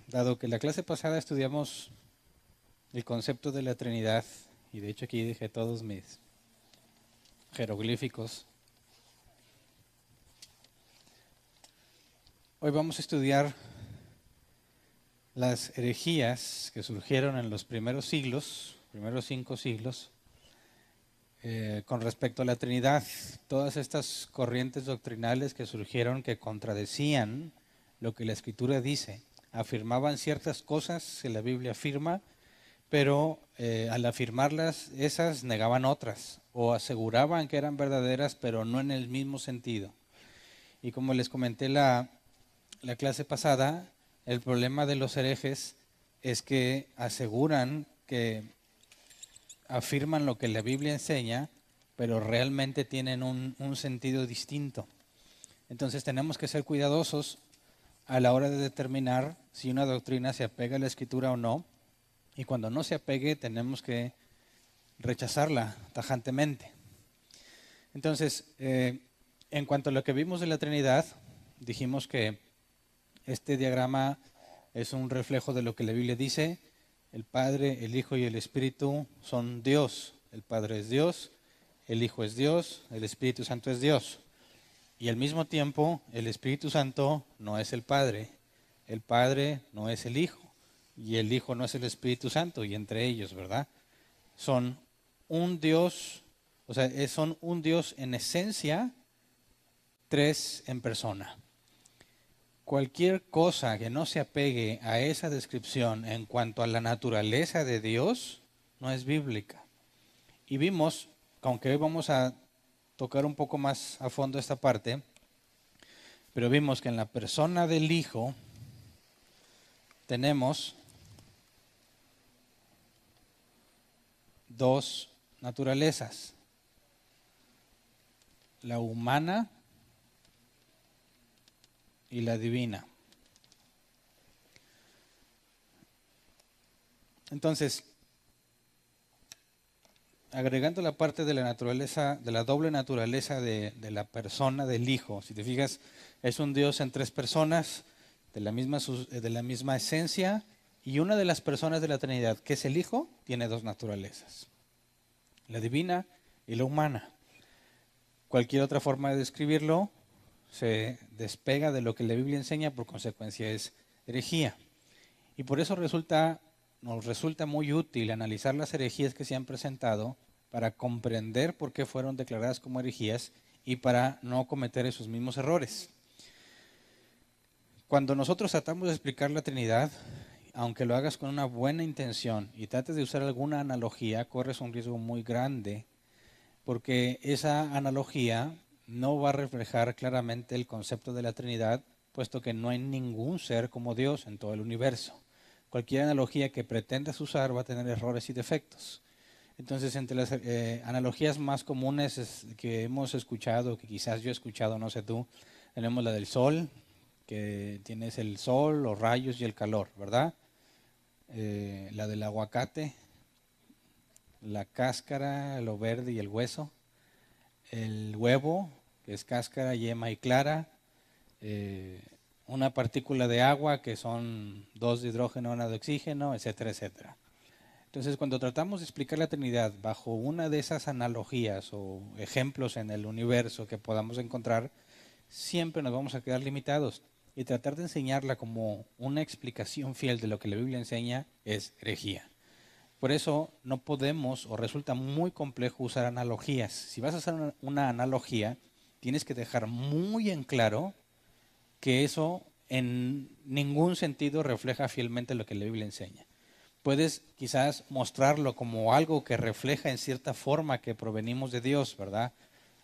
Dado que la clase pasada estudiamos el concepto de la Trinidad, y de hecho aquí dejé todos mis jeroglíficos, hoy vamos a estudiar las herejías que surgieron en los primeros 5 siglos, con respecto a la Trinidad. Todas estas corrientes doctrinales que surgieron que contradecían lo que la Escritura dice, afirmaban ciertas cosas que la Biblia afirma, pero al afirmarlas, esas negaban otras, o aseguraban que eran verdaderas, pero no en el mismo sentido. Y como les comenté la clase pasada, el problema de los herejes es que aseguran que afirman lo que la Biblia enseña, pero realmente tienen un sentido distinto. Entonces tenemos que ser cuidadosos a la hora de determinar si una doctrina se apega a la Escritura o no, y cuando no se apegue tenemos que rechazarla tajantemente. Entonces, en cuanto a lo que vimos de la Trinidad, dijimos que este diagrama es un reflejo de lo que la Biblia dice. El Padre, el Hijo y el Espíritu son Dios. El Padre es Dios, el Hijo es Dios, el Espíritu Santo es Dios. Y al mismo tiempo, el Espíritu Santo no es el Padre no es el Hijo, y el Hijo no es el Espíritu Santo, y entre ellos, ¿verdad? Son un Dios, o sea, son un Dios en esencia, tres en persona. Cualquier cosa que no se apegue a esa descripción en cuanto a la naturaleza de Dios, no es bíblica. Y vimos, aunque hoy vamos a tocar un poco más a fondo esta parte, pero vimos que en la persona del Hijo tenemos dos naturalezas, la humana y la divina. Entonces, agregando la parte de la naturaleza, de la doble naturaleza de la persona del Hijo, si te fijas, es un Dios en tres personas, de la misma esencia, y una de las personas de la Trinidad, que es el Hijo, tiene dos naturalezas, la divina y la humana. Cualquier otra forma de describirlo se despega de lo que la Biblia enseña, por consecuencia es herejía. Y por eso nos resulta muy útil analizar las herejías que se han presentado para comprender por qué fueron declaradas como herejías y para no cometer esos mismos errores. Cuando nosotros tratamos de explicar la Trinidad, aunque lo hagas con una buena intención y trates de usar alguna analogía, corres un riesgo muy grande, porque esa analogía no va a reflejar claramente el concepto de la Trinidad, puesto que no hay ningún ser como Dios en todo el universo. Cualquier analogía que pretendas usar va a tener errores y defectos. Entonces, entre las analogías más comunes que hemos escuchado, que quizás yo he escuchado, no sé tú, tenemos la del sol, que tienes el sol, los rayos y el calor, ¿verdad? La del aguacate, la cáscara, lo verde y el hueso. El huevo, que es cáscara, yema y clara. Una partícula de agua, que son 2 de hidrógeno, 1 de oxígeno, etcétera, etcétera. Entonces, cuando tratamos de explicar la Trinidad bajo una de esas analogías o ejemplos en el universo que podamos encontrar, siempre nos vamos a quedar limitados. Y tratar de enseñarla como una explicación fiel de lo que la Biblia enseña es herejía. Por eso no podemos, o resulta muy complejo usar analogías. Si vas a hacer una analogía, tienes que dejar muy en claro que eso en ningún sentido refleja fielmente lo que la Biblia enseña. Puedes quizás mostrarlo como algo que refleja en cierta forma que provenimos de Dios, ¿verdad?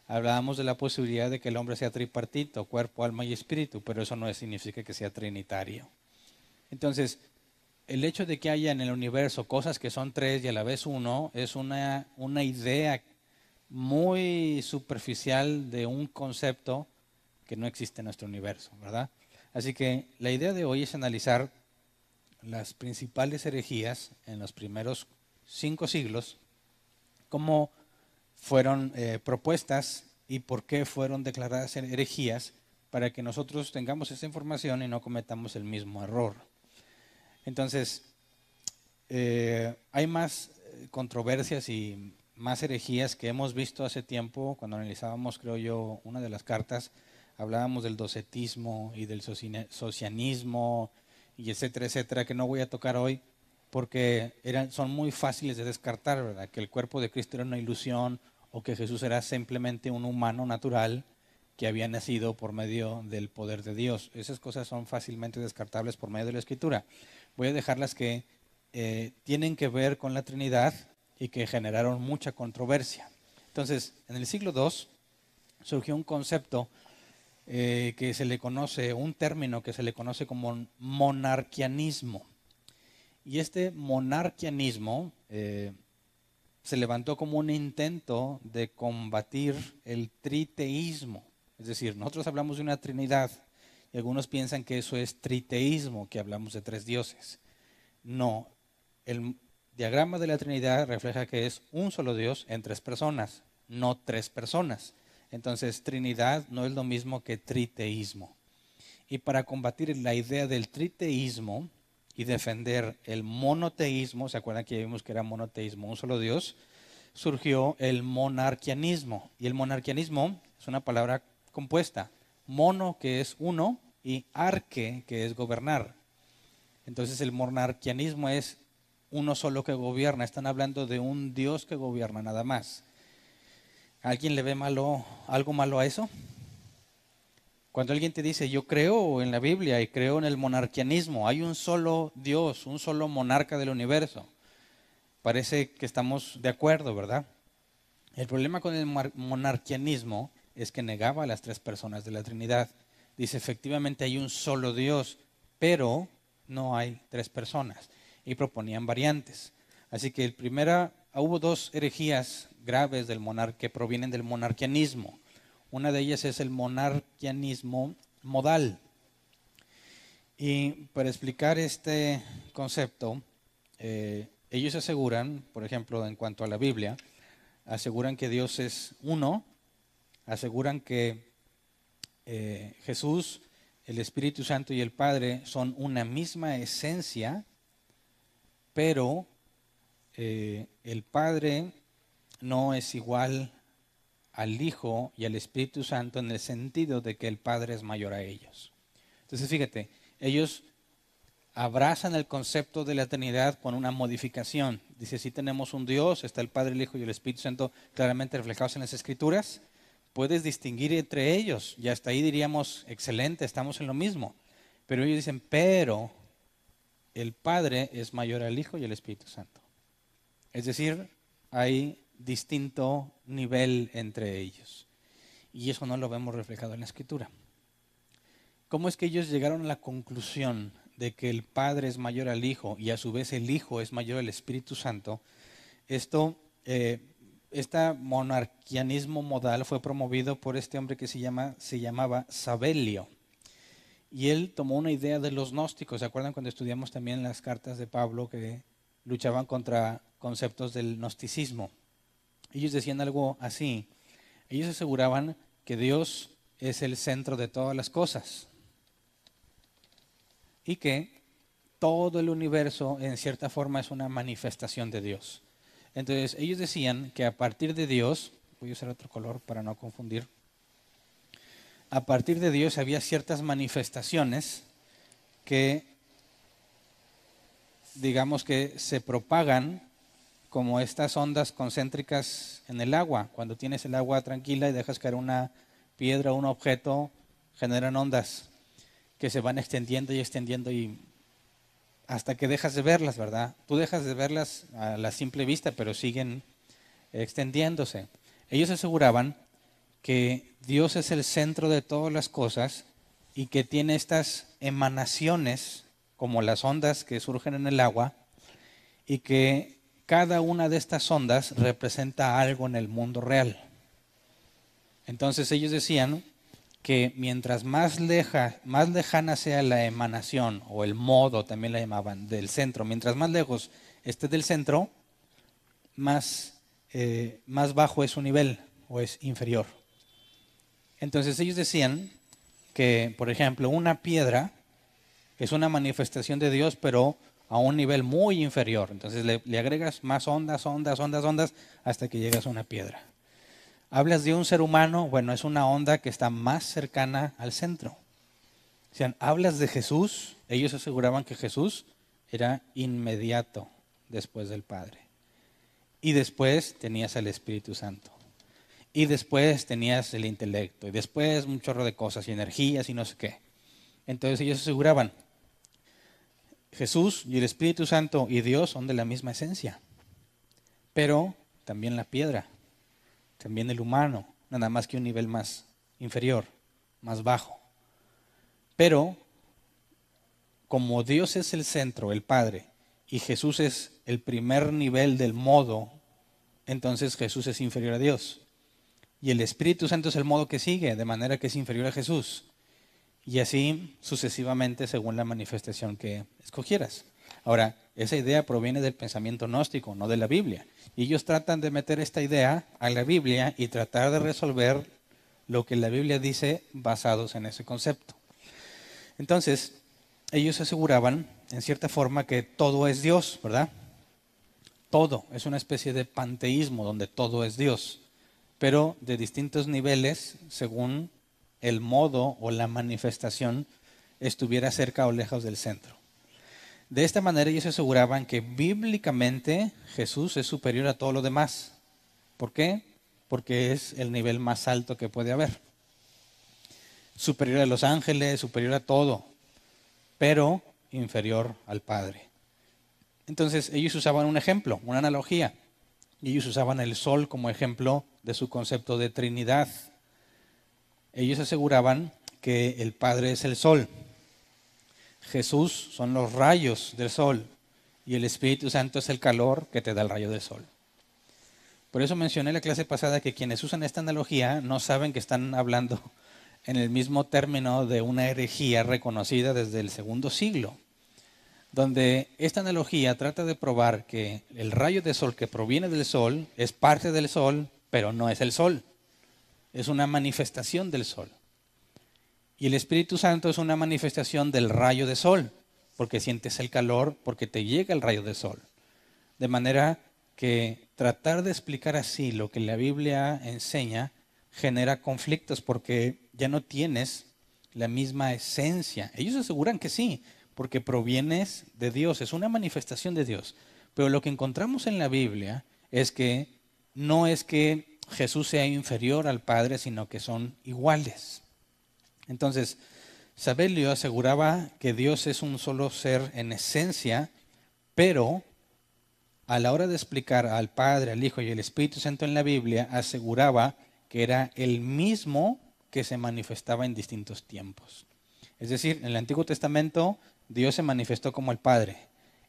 Hablábamos de la posibilidad de que el hombre sea tripartito, cuerpo, alma y espíritu, pero eso no significa que sea trinitario. Entonces, el hecho de que haya en el universo cosas que son tres y a la vez uno es una idea muy superficial de un concepto que no existe en nuestro universo, ¿verdad? Así que la idea de hoy es analizar las principales herejías en los primeros 5 siglos, cómo fueron propuestas y por qué fueron declaradas herejías, para que nosotros tengamos esa información y no cometamos el mismo error. Entonces, hay más controversias y más herejías que hemos visto hace tiempo. Cuando analizábamos, creo yo, una de las cartas, hablábamos del docetismo y del socianismo y etcétera, etcétera, que no voy a tocar hoy porque son muy fáciles de descartar, ¿verdad? Que el cuerpo de Cristo era una ilusión o que Jesús era simplemente un humano natural que había nacido por medio del poder de Dios. Esas cosas son fácilmente descartables por medio de la Escritura. Voy a dejarlas que tienen que ver con la Trinidad y que generaron mucha controversia. Entonces, en el siglo II surgió un concepto que se le conoce, un término que se le conoce como monarquianismo. Y este monarquianismo se levantó como un intento de combatir el triteísmo. Es decir, nosotros hablamos de una Trinidad y algunos piensan que eso es triteísmo, que hablamos de tres dioses. No, el diagrama de la Trinidad refleja que es un solo Dios en tres personas, no tres personas. Entonces, Trinidad no es lo mismo que triteísmo. Y para combatir la idea del triteísmo y defender el monoteísmo, ¿se acuerdan que ya vimos que era monoteísmo, un solo Dios? Surgió el monarquianismo. Y el monarquianismo es una palabra compuesta. Mono, que es uno, y arque, que es gobernar. Entonces el monarquianismo es uno solo que gobierna. Están hablando de un Dios que gobierna nada más. ¿Alguien le ve algo malo a eso? Cuando alguien te dice, yo creo en la Biblia y creo en el monarquianismo, hay un solo Dios, un solo monarca del universo. Parece que estamos de acuerdo, ¿verdad? El problema con el monarquianismo es que negaba a las tres personas de la Trinidad. Dice, efectivamente hay un solo Dios, pero no hay tres personas. Y proponían variantes. Así que hubo dos herejías graves que provienen del monarquianismo. Una de ellas es el monarquianismo modal. Y para explicar este concepto, ellos aseguran, por ejemplo, en cuanto a la Biblia, aseguran que Dios es uno, aseguran que Jesús, el Espíritu Santo y el Padre son una misma esencia, pero el Padre no es igual al Hijo y al Espíritu Santo en el sentido de que el Padre es mayor a ellos. Entonces fíjate, ellos abrazan el concepto de la Trinidad con una modificación. Dice, si tenemos un Dios, está el Padre, el Hijo y el Espíritu Santo claramente reflejados en las Escrituras, puedes distinguir entre ellos y hasta ahí diríamos, excelente, estamos en lo mismo. Pero ellos dicen, pero el Padre es mayor al Hijo y al Espíritu Santo. Es decir, hay distinto nivel entre ellos. Y eso no lo vemos reflejado en la Escritura. ¿Cómo es que ellos llegaron a la conclusión de que el Padre es mayor al Hijo y a su vez el Hijo es mayor al Espíritu Santo? Este monarquianismo modal fue promovido por este hombre que se llamaba Sabelio. Y él tomó una idea de los gnósticos. ¿Se acuerdan cuando estudiamos también las cartas de Pablo que luchaban contra conceptos del gnosticismo? Ellos decían algo así. Ellos aseguraban que Dios es el centro de todas las cosas y que todo el universo en cierta forma es una manifestación de Dios. Entonces ellos decían que a partir de Dios, voy a usar otro color para no confundir, a partir de Dios había ciertas manifestaciones que digamos que se propagan como estas ondas concéntricas en el agua. Cuando tienes el agua tranquila y dejas caer una piedra o un objeto, generan ondas que se van extendiendo y hasta que dejas de verlas, ¿verdad? Tú dejas de verlas a la simple vista, pero siguen extendiéndose. Ellos aseguraban que Dios es el centro de todas las cosas y que tiene estas emanaciones, como las ondas que surgen en el agua, y que cada una de estas ondas representa algo en el mundo real. Entonces ellos decían que mientras más lejana sea la emanación, o el modo también la llamaban, del centro, mientras más lejos esté del centro, más bajo es su nivel o es inferior. Entonces ellos decían que, por ejemplo, una piedra es una manifestación de Dios, pero a un nivel muy inferior. Entonces le agregas más ondas, ondas, ondas, ondas, hasta que llegas a una piedra. Hablas de un ser humano, bueno, es una onda que está más cercana al centro. O sea, hablas de Jesús, ellos aseguraban que Jesús era inmediato después del Padre. Y después tenías al Espíritu Santo. Y después tenías el intelecto. Y después un chorro de cosas y energías y no sé qué. Entonces ellos aseguraban, Jesús y el Espíritu Santo y Dios son de la misma esencia. Pero también la piedra, también el humano, nada más que un nivel más inferior, más bajo. Pero como Dios es el centro, el Padre, y Jesús es el primer nivel del modo, entonces Jesús es inferior a Dios. Y el Espíritu Santo es el modo que sigue, de manera que es inferior a Jesús. Y así sucesivamente según la manifestación que escogieras. Ahora, esa idea proviene del pensamiento gnóstico, no de la Biblia. Y ellos tratan de meter esta idea a la Biblia y tratar de resolver lo que la Biblia dice basados en ese concepto. Entonces, ellos aseguraban, en cierta forma, que todo es Dios, ¿verdad? Todo, es una especie de panteísmo donde todo es Dios, pero de distintos niveles según el modo o la manifestación estuviera cerca o lejos del centro. De esta manera ellos aseguraban que bíblicamente Jesús es superior a todo lo demás. ¿Por qué? Porque es el nivel más alto que puede haber. Superior a los ángeles, superior a todo, pero inferior al Padre. Entonces ellos usaban un ejemplo, una analogía. Ellos usaban el sol como ejemplo de su concepto de Trinidad. Ellos aseguraban que el Padre es el sol, Jesús son los rayos del sol y el Espíritu Santo es el calor que te da el rayo del sol. Por eso mencioné en la clase pasada que quienes usan esta analogía no saben que están hablando en el mismo término de una herejía reconocida desde el segundo siglo, donde esta analogía trata de probar que el rayo de sol que proviene del sol es parte del sol, pero no es el sol, es una manifestación del sol. Y el Espíritu Santo es una manifestación del rayo de sol, porque sientes el calor, porque te llega el rayo de sol. De manera que tratar de explicar así lo que la Biblia enseña genera conflictos porque ya no tienes la misma esencia. Ellos aseguran que sí, porque provienes de Dios, es una manifestación de Dios. Pero lo que encontramos en la Biblia es que no es que Jesús sea inferior al Padre, sino que son iguales. Entonces, Sabelio aseguraba que Dios es un solo ser en esencia, pero a la hora de explicar al Padre, al Hijo y al Espíritu Santo en la Biblia, aseguraba que era el mismo que se manifestaba en distintos tiempos. Es decir, en el Antiguo Testamento Dios se manifestó como el Padre.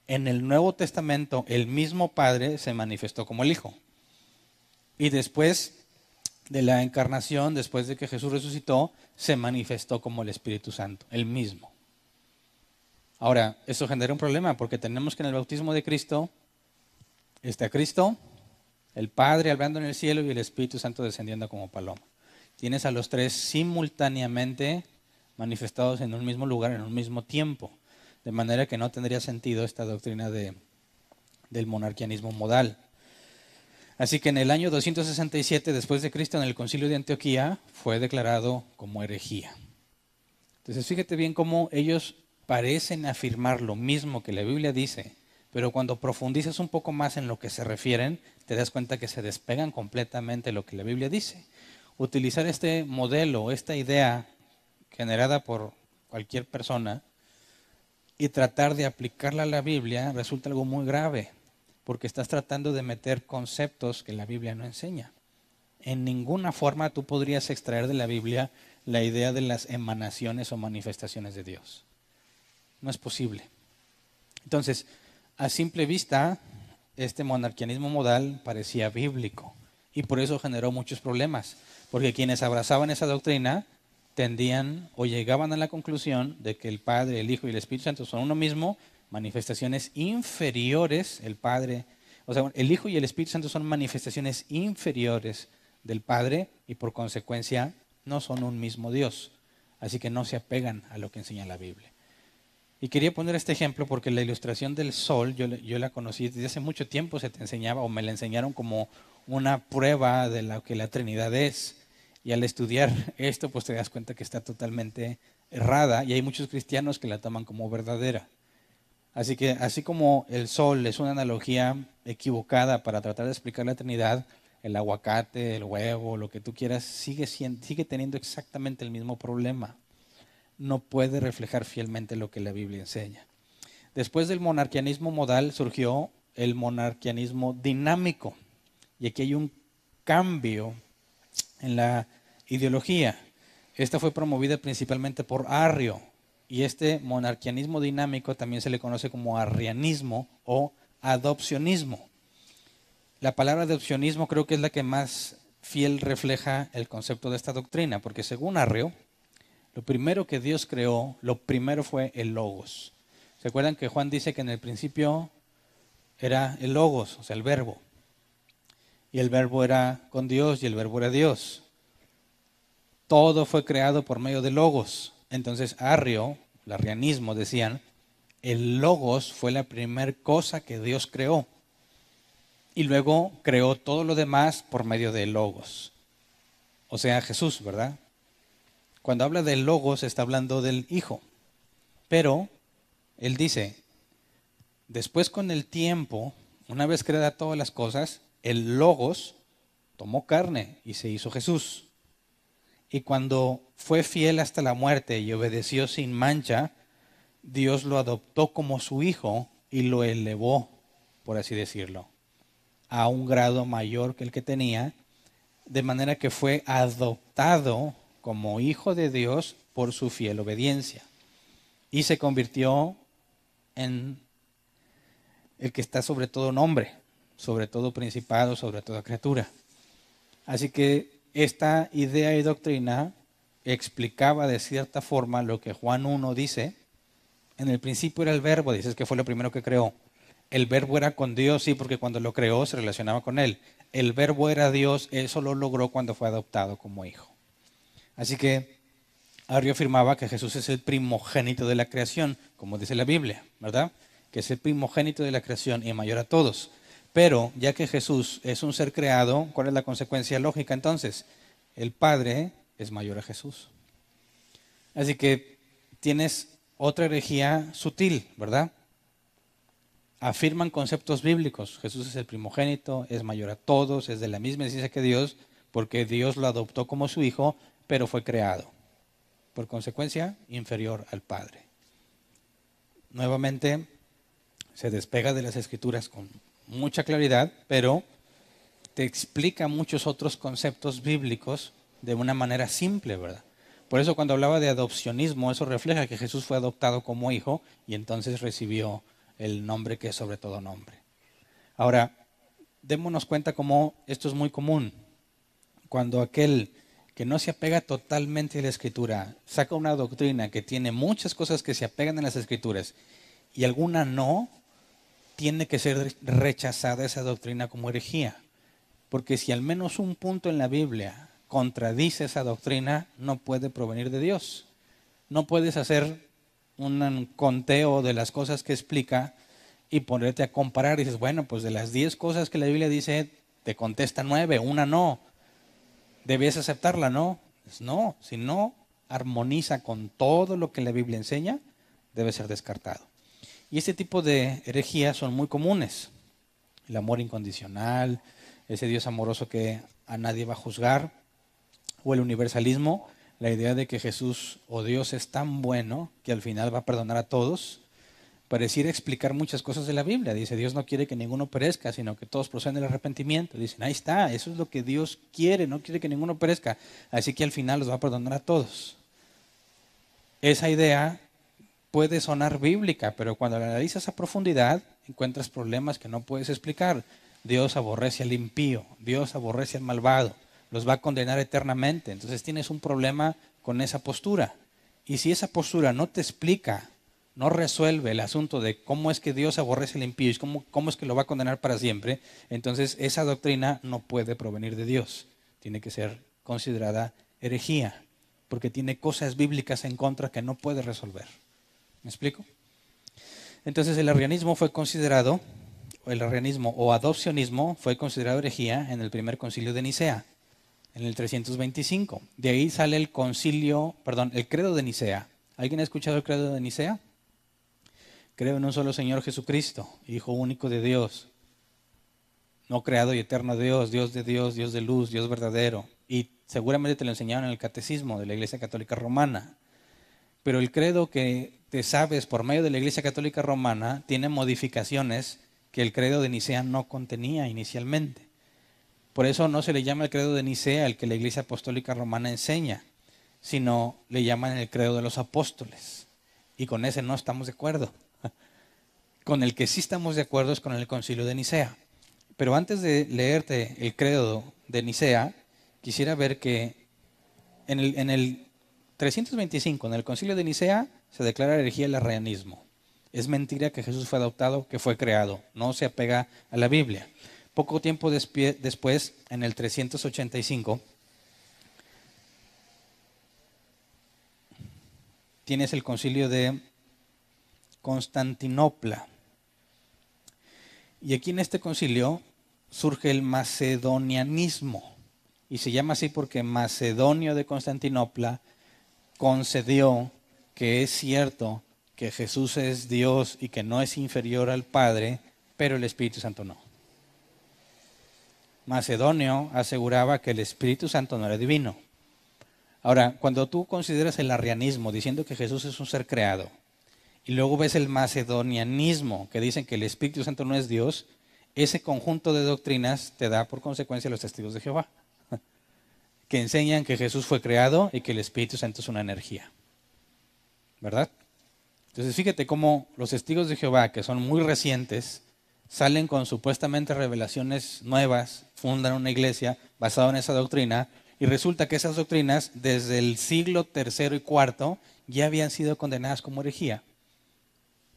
En el Nuevo Testamento el mismo Padre se manifestó como el Hijo. Y después de la encarnación, después de que Jesús resucitó, se manifestó como el Espíritu Santo, el mismo. Ahora, eso genera un problema porque tenemos que en el bautismo de Cristo está Cristo, el Padre hablando en el cielo y el Espíritu Santo descendiendo como paloma. Tienes a los tres simultáneamente manifestados en un mismo lugar, en un mismo tiempo, de manera que no tendría sentido esta doctrina del monarquianismo modal. Así que en el año 267 después de Cristo, en el Concilio de Antioquía, fue declarado como herejía. Entonces fíjate bien cómo ellos parecen afirmar lo mismo que la Biblia dice, pero cuando profundizas un poco más en lo que se refieren, te das cuenta que se despegan completamente de lo que la Biblia dice. Utilizar este modelo, esta idea generada por cualquier persona y tratar de aplicarla a la Biblia resulta algo muy grave, porque estás tratando de meter conceptos que la Biblia no enseña. En ninguna forma tú podrías extraer de la Biblia la idea de las emanaciones o manifestaciones de Dios. No es posible. Entonces, a simple vista, este monarquianismo modal parecía bíblico y por eso generó muchos problemas, porque quienes abrazaban esa doctrina tendían o llegaban a la conclusión de que el Padre, el Hijo y el Espíritu Santo son uno mismo, manifestaciones inferiores, el Padre, o sea, el Hijo y el Espíritu Santo son manifestaciones inferiores del Padre y por consecuencia no son un mismo Dios. Así que no se apegan a lo que enseña la Biblia. Y quería poner este ejemplo porque la ilustración del sol, yo la conocí desde hace mucho tiempo, se te enseñaba o me la enseñaron como una prueba de lo que la Trinidad es. Y al estudiar esto, pues te das cuenta que está totalmente errada y hay muchos cristianos que la toman como verdadera. Así que así como el sol es una analogía equivocada para tratar de explicar la Trinidad, el aguacate, el huevo, lo que tú quieras, sigue teniendo exactamente el mismo problema. No puede reflejar fielmente lo que la Biblia enseña. Después del monarquianismo modal surgió el monarquianismo dinámico. Y aquí hay un cambio en la ideología. Esta fue promovida principalmente por Arrio. Y este monarquianismo dinámico también se le conoce como arrianismo o adopcionismo. La palabra adopcionismo creo que es la que más fiel refleja el concepto de esta doctrina, porque según Arrio, lo primero que Dios creó, lo primero fue el Logos. ¿Se acuerdan que Juan dice que en el principio era el Logos, o sea, el verbo? Y el verbo era con Dios y el verbo era Dios. Todo fue creado por medio de Logos. Entonces Arrio, el arrianismo, decían, el Logos fue la primera cosa que Dios creó. Y luego creó todo lo demás por medio de Logos. O sea, Jesús, ¿verdad? Cuando habla del Logos está hablando del Hijo. Pero él dice, después con el tiempo, una vez creadas todas las cosas, el Logos tomó carne y se hizo Jesús. Y cuando fue fiel hasta la muerte y obedeció sin mancha, Dios lo adoptó como su hijo y lo elevó, por así decirlo, a un grado mayor que el que tenía, de manera que fue adoptado como hijo de Dios por su fiel obediencia. Y se convirtió en el que está sobre todo nombre, sobre todo principado, sobre toda criatura. Así que esta idea y doctrina explicaba de cierta forma lo que Juan 1 dice. En el principio era el verbo, dices que fue lo primero que creó. El verbo era con Dios, sí, porque cuando lo creó se relacionaba con él. El verbo era Dios, eso lo logró cuando fue adoptado como hijo. Así que Arrio afirmaba que Jesús es el primogénito de la creación, como dice la Biblia, ¿verdad? Que es el primogénito de la creación y mayor a todos. Pero ya que Jesús es un ser creado, ¿cuál es la consecuencia lógica entonces? El Padre es mayor a Jesús. Así que tienes otra herejía sutil, ¿verdad? Afirman conceptos bíblicos. Jesús es el primogénito, es mayor a todos, es de la misma esencia que Dios, porque Dios lo adoptó como su hijo, pero fue creado. Por consecuencia, inferior al Padre. Nuevamente, se despega de las Escrituras con mucha claridad, pero te explica muchos otros conceptos bíblicos de una manera simple, ¿verdad? Por eso cuando hablaba de adopcionismo, eso refleja que Jesús fue adoptado como hijo y entonces recibió el nombre que es sobre todo nombre. Ahora, démonos cuenta cómo esto es muy común. Cuando aquel que no se apega totalmente a la Escritura saca una doctrina que tiene muchas cosas que se apegan a las Escrituras y alguna no, tiene que ser rechazada esa doctrina como herejía. Porque si al menos un punto en la Biblia contradice esa doctrina, no puede provenir de Dios. No puedes hacer un conteo de las cosas que explica y ponerte a comparar. Y dices, bueno, pues de las 10 cosas que la Biblia dice, te contesta 9, una no. ¿Debías aceptarla? No. Pues no, si no armoniza con todo lo que la Biblia enseña, debe ser descartado. Y este tipo de herejías son muy comunes. El amor incondicional, ese Dios amoroso que a nadie va a juzgar, o el universalismo, la idea de que Jesús o Dios es tan bueno que al final va a perdonar a todos, pareciera explicar muchas cosas de la Biblia. Dice, Dios no quiere que ninguno perezca, sino que todos procedan del arrepentimiento. Dicen, ahí está, eso es lo que Dios quiere, no quiere que ninguno perezca, así que al final los va a perdonar a todos. Esa idea puede sonar bíblica, pero cuando la analizas a profundidad, encuentras problemas que no puedes explicar. Dios aborrece al impío, Dios aborrece al malvado, los va a condenar eternamente. Entonces tienes un problema con esa postura. Y si esa postura no te explica, no resuelve el asunto de cómo es que Dios aborrece al impío y cómo es que lo va a condenar para siempre, entonces esa doctrina no puede provenir de Dios. Tiene que ser considerada herejía. porque tiene cosas bíblicas en contra que no puede resolver. ¿Me explico? Entonces el arrianismo fue considerado, o el arrianismo o adopcionismo fue considerado herejía en el primer concilio de Nicea, en el 325. De ahí sale el credo de Nicea. ¿Alguien ha escuchado el credo de Nicea? Creo en un solo Señor Jesucristo, Hijo único de Dios, no creado y eterno Dios, Dios de Dios, Dios de luz, Dios verdadero. Y seguramente te lo enseñaron en el Catecismo de la Iglesia Católica Romana. Pero el credo que te sabes por medio de la Iglesia Católica Romana tiene modificaciones que el credo de Nicea no contenía inicialmente. Por eso no se le llama el credo de Nicea el que la Iglesia Apostólica Romana enseña, sino le llaman el credo de los apóstoles. Y con ese no estamos de acuerdo. Con el que sí estamos de acuerdo es con el concilio de Nicea. Pero antes de leerte el credo de Nicea, quisiera ver que en el 325, en el concilio de Nicea, se declara herejía el arrianismo. Es mentira que Jesús fue adoptado, que fue creado. No se apega a la Biblia. Poco tiempo después, en el 385, tienes el concilio de Constantinopla. Y aquí en este concilio surge el macedonianismo. Y se llama así porque Macedonio de Constantinopla concedió que es cierto que Jesús es Dios y que no es inferior al Padre, pero el Espíritu Santo no. Macedonio aseguraba que el Espíritu Santo no era divino. Ahora, cuando tú consideras el arrianismo diciendo que Jesús es un ser creado, y luego ves el macedonianismo que dicen que el Espíritu Santo no es Dios, ese conjunto de doctrinas te da por consecuencia los testigos de Jehová, que enseñan que Jesús fue creado y que el Espíritu Santo es una energía. ¿Verdad? Entonces fíjate cómo los testigos de Jehová, que son muy recientes, salen con supuestamente revelaciones nuevas, fundan una iglesia basada en esa doctrina, y resulta que esas doctrinas desde el siglo III y IV ya habían sido condenadas como herejía,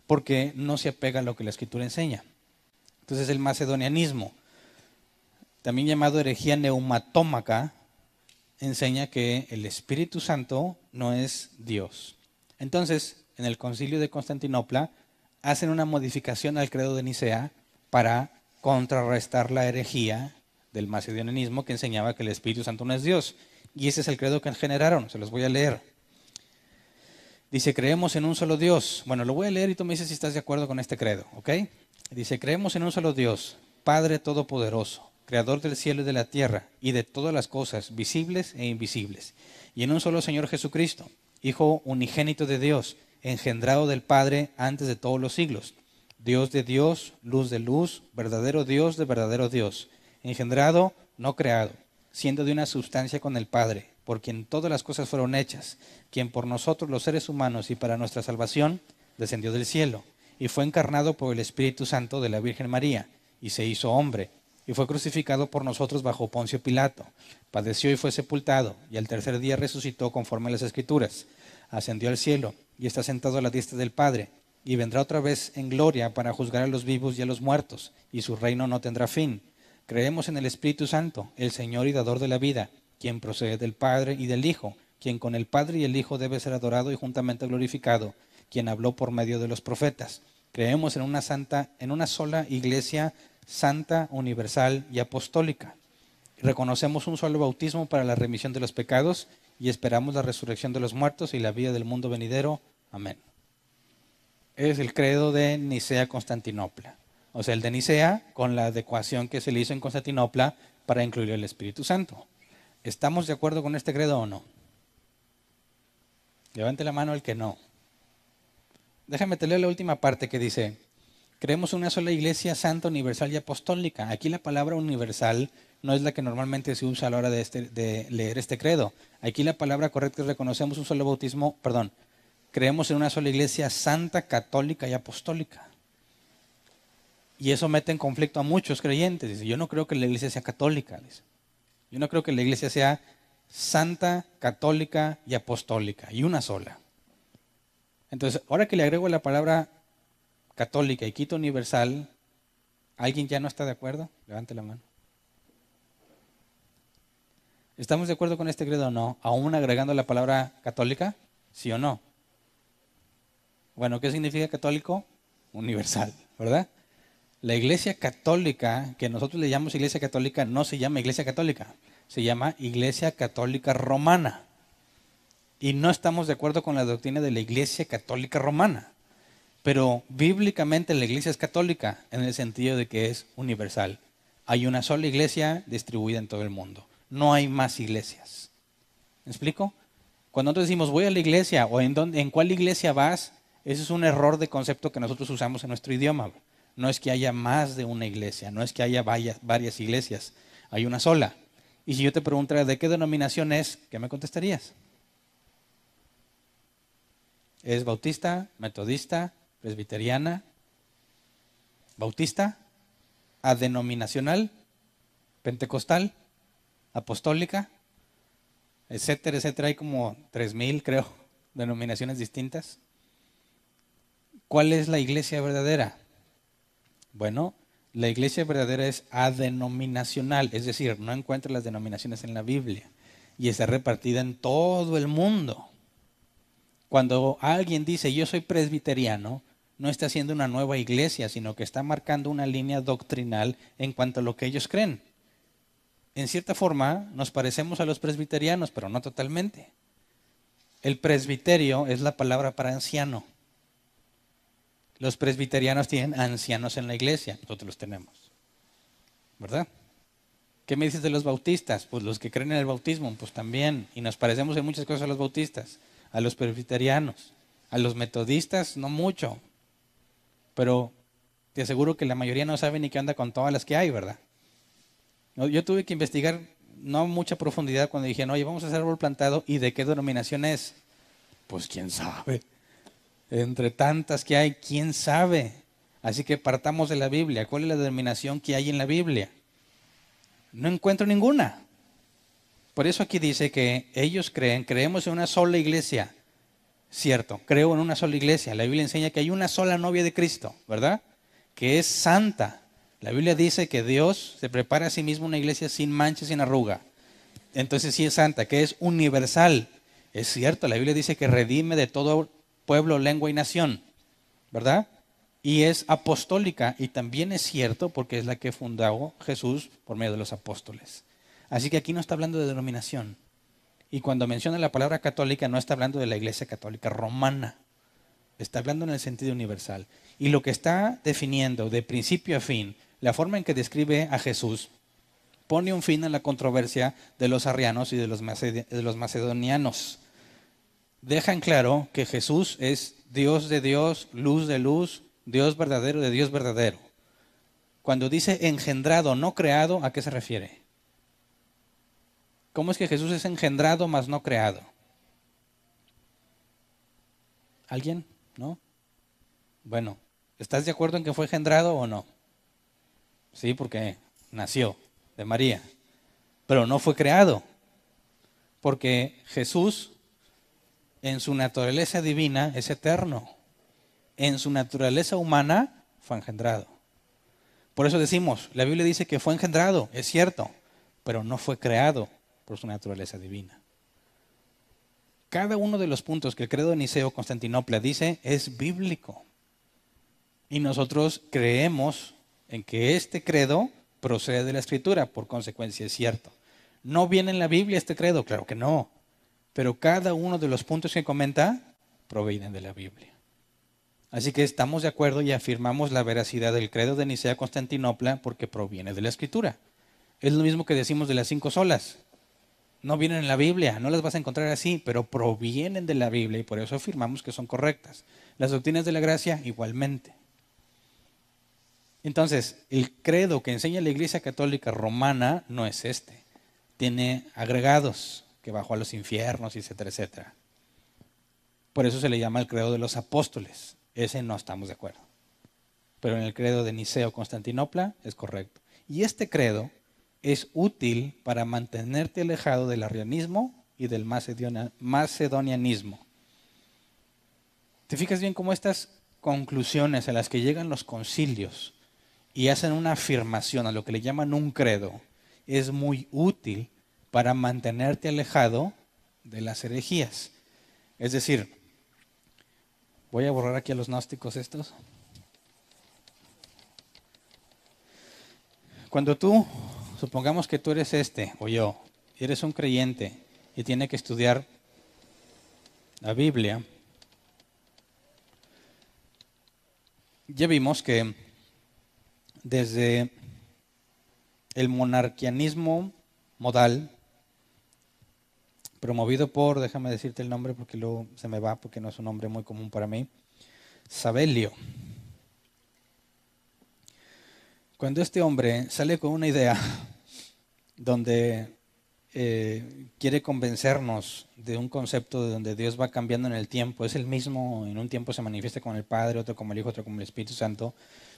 porque no se apega a lo que la Escritura enseña. Entonces el macedonianismo, también llamado herejía neumatómaca, enseña que el Espíritu Santo no es Dios. Entonces, en el concilio de Constantinopla, hacen una modificación al credo de Nicea para contrarrestar la herejía del macedonianismo que enseñaba que el Espíritu Santo no es Dios. Y ese es el credo que generaron, se los voy a leer. Dice, creemos en un solo Dios. Bueno, lo voy a leer y tú me dices si estás de acuerdo con este credo, ¿ok? Dice, creemos en un solo Dios, Padre Todopoderoso, Creador del cielo y de la tierra, y de todas las cosas, visibles e invisibles. Y en un solo Señor Jesucristo, Hijo unigénito de Dios, engendrado del Padre antes de todos los siglos. Dios de Dios, luz de luz, verdadero Dios de verdadero Dios. Engendrado, no creado, siendo de una sustancia con el Padre, por quien todas las cosas fueron hechas, quien por nosotros los seres humanos y para nuestra salvación descendió del cielo, y fue encarnado por el Espíritu Santo de la Virgen María, y se hizo hombre, y fue crucificado por nosotros bajo Poncio Pilato, padeció y fue sepultado, y al tercer día resucitó conforme a las Escrituras, ascendió al cielo, y está sentado a la diestra del Padre, y vendrá otra vez en gloria para juzgar a los vivos y a los muertos, y su reino no tendrá fin. Creemos en el Espíritu Santo, el Señor y dador de la vida, quien procede del Padre y del Hijo, quien con el Padre y el Hijo debe ser adorado y juntamente glorificado, quien habló por medio de los profetas. Creemos en una sola iglesia santa, universal y apostólica. Reconocemos un solo bautismo para la remisión de los pecados y esperamos la resurrección de los muertos y la vida del mundo venidero. Amén. Es el credo de Nicea-Constantinopla. O sea, el de Nicea con la adecuación que se le hizo en Constantinopla para incluir el Espíritu Santo. ¿Estamos de acuerdo con este credo o no? Levante la mano el que no. Déjame te leo la última parte que dice, creemos en una sola iglesia santa, universal y apostólica. Aquí la palabra universal no es la que normalmente se usa a la hora de leer este credo. Aquí la palabra correcta es reconocemos un solo bautismo, creemos en una sola iglesia santa, católica y apostólica. Y eso mete en conflicto a muchos creyentes. Dice, yo no creo que la iglesia sea católica. Dice. Yo no creo que la iglesia sea santa, católica y apostólica, y una sola. Entonces, ahora que le agrego la palabra católica y quito universal, ¿alguien ya no está de acuerdo? Levante la mano. ¿Estamos de acuerdo con este credo o no? Aún agregando la palabra católica, ¿sí o no? Bueno, ¿qué significa católico? Universal, ¿verdad? La iglesia católica, que nosotros le llamamos iglesia católica, no se llama iglesia católica, se llama iglesia católica romana. Y no estamos de acuerdo con la doctrina de la iglesia católica romana. Pero bíblicamente la iglesia es católica en el sentido de que es universal. Hay una sola iglesia distribuida en todo el mundo. No hay más iglesias. ¿Me explico? Cuando nosotros decimos voy a la iglesia o en cuál iglesia vas, ese es un error de concepto que nosotros usamos en nuestro idioma. No es que haya más de una iglesia, no es que haya varias iglesias, hay una sola. Y si yo te preguntara de qué denominación es, ¿qué me contestarías? ¿Es bautista, metodista, presbiteriana, bautista, adenominacional, pentecostal, apostólica, etcétera, etcétera? Hay como 3,000, creo, denominaciones distintas. ¿Cuál es la iglesia verdadera? Bueno, la iglesia verdadera es adenominacional, es decir, no encuentra las denominaciones en la Biblia y está repartida en todo el mundo. Cuando alguien dice yo soy presbiteriano, no está haciendo una nueva iglesia, sino que está marcando una línea doctrinal en cuanto a lo que ellos creen. En cierta forma nos parecemos a los presbiterianos, pero no totalmente. El presbiterio es la palabra para anciano. Los presbiterianos tienen ancianos en la iglesia, nosotros los tenemos, ¿verdad? ¿Qué me dices de los bautistas? Pues los que creen en el bautismo, pues también, y nos parecemos en muchas cosas a los bautistas, a los presbiterianos, a los metodistas, no mucho, pero te aseguro que la mayoría no sabe ni qué onda con todas las que hay, ¿verdad? Yo tuve que investigar, no a mucha profundidad, cuando dijeron, oye, vamos a hacer árbol plantado, ¿y de qué denominación es? Pues quién sabe. Entre tantas que hay, ¿quién sabe? Así que partamos de la Biblia. ¿Cuál es la denominación que hay en la Biblia? No encuentro ninguna. Por eso aquí dice que ellos creemos en una sola iglesia. Cierto, creo en una sola iglesia. La Biblia enseña que hay una sola novia de Cristo, ¿verdad? Que es santa. La Biblia dice que Dios se prepara a sí mismo una iglesia sin mancha, sin arruga. Entonces sí es santa, que es universal. Es cierto, la Biblia dice que redime de todo pueblo, lengua y nación, ¿verdad? Y es apostólica, y también es cierto porque es la que fundó Jesús por medio de los apóstoles. Así que aquí no está hablando de denominación. Y cuando menciona la palabra católica no está hablando de la iglesia católica romana, está hablando en el sentido universal. Y lo que está definiendo de principio a fin, la forma en que describe a Jesús, pone un fin a la controversia de los arrianos y de los macedonianos. Dejan claro que Jesús es Dios de Dios, luz de luz, Dios verdadero de Dios verdadero. Cuando dice engendrado, no creado, ¿a qué se refiere? ¿Cómo es que Jesús es engendrado mas no creado? ¿Alguien? ¿No? Bueno, ¿estás de acuerdo en que fue engendrado o no? Sí, porque nació de María, pero no fue creado, porque Jesús en su naturaleza divina es eterno. En su naturaleza humana fue engendrado. Por eso decimos, la Biblia dice que fue engendrado, es cierto, pero no fue creado por su naturaleza divina. Cada uno de los puntos que el credo de Niceo-Constantinopla dice es bíblico. Y nosotros creemos en que este credo procede de la Escritura, por consecuencia es cierto. ¿No viene en la Biblia este credo? Claro que no. Pero cada uno de los puntos que comenta provienen de la Biblia. Así que estamos de acuerdo y afirmamos la veracidad del credo de Nicea-Constantinopla porque proviene de la Escritura. Es lo mismo que decimos de las 5 solas. No vienen en la Biblia, no las vas a encontrar así, pero provienen de la Biblia y por eso afirmamos que son correctas. Las doctrinas de la gracia igualmente. Entonces, el credo que enseña la Iglesia Católica Romana no es este. Tiene agregados, que bajó a los infiernos, etcétera, etcétera. Por eso se le llama el credo de los apóstoles. Ese no estamos de acuerdo. Pero en el credo de Niceo-Constantinopla es correcto. Y este credo es útil para mantenerte alejado del arrianismo y del macedonianismo. ¿Te fijas bien cómo estas conclusiones a las que llegan los concilios y hacen una afirmación a lo que le llaman un credo es muy útil para mantenerte alejado de las herejías. Es decir, voy a borrar aquí a los gnósticos estos. Cuando tú, supongamos que tú eres o yo, eres un creyente y tiene que estudiar la Biblia, ya vimos que desde el monarquianismo modal, promovido por, déjame decirte el nombre porque luego se me va, porque no es un nombre muy común para mí, Sabelio. Cuando este hombre sale con una idea donde quiere convencernos de un concepto de donde Dios va cambiando en el tiempo, es el mismo, en un tiempo se manifiesta como el Padre, otro como el Hijo, otro como el Espíritu Santo,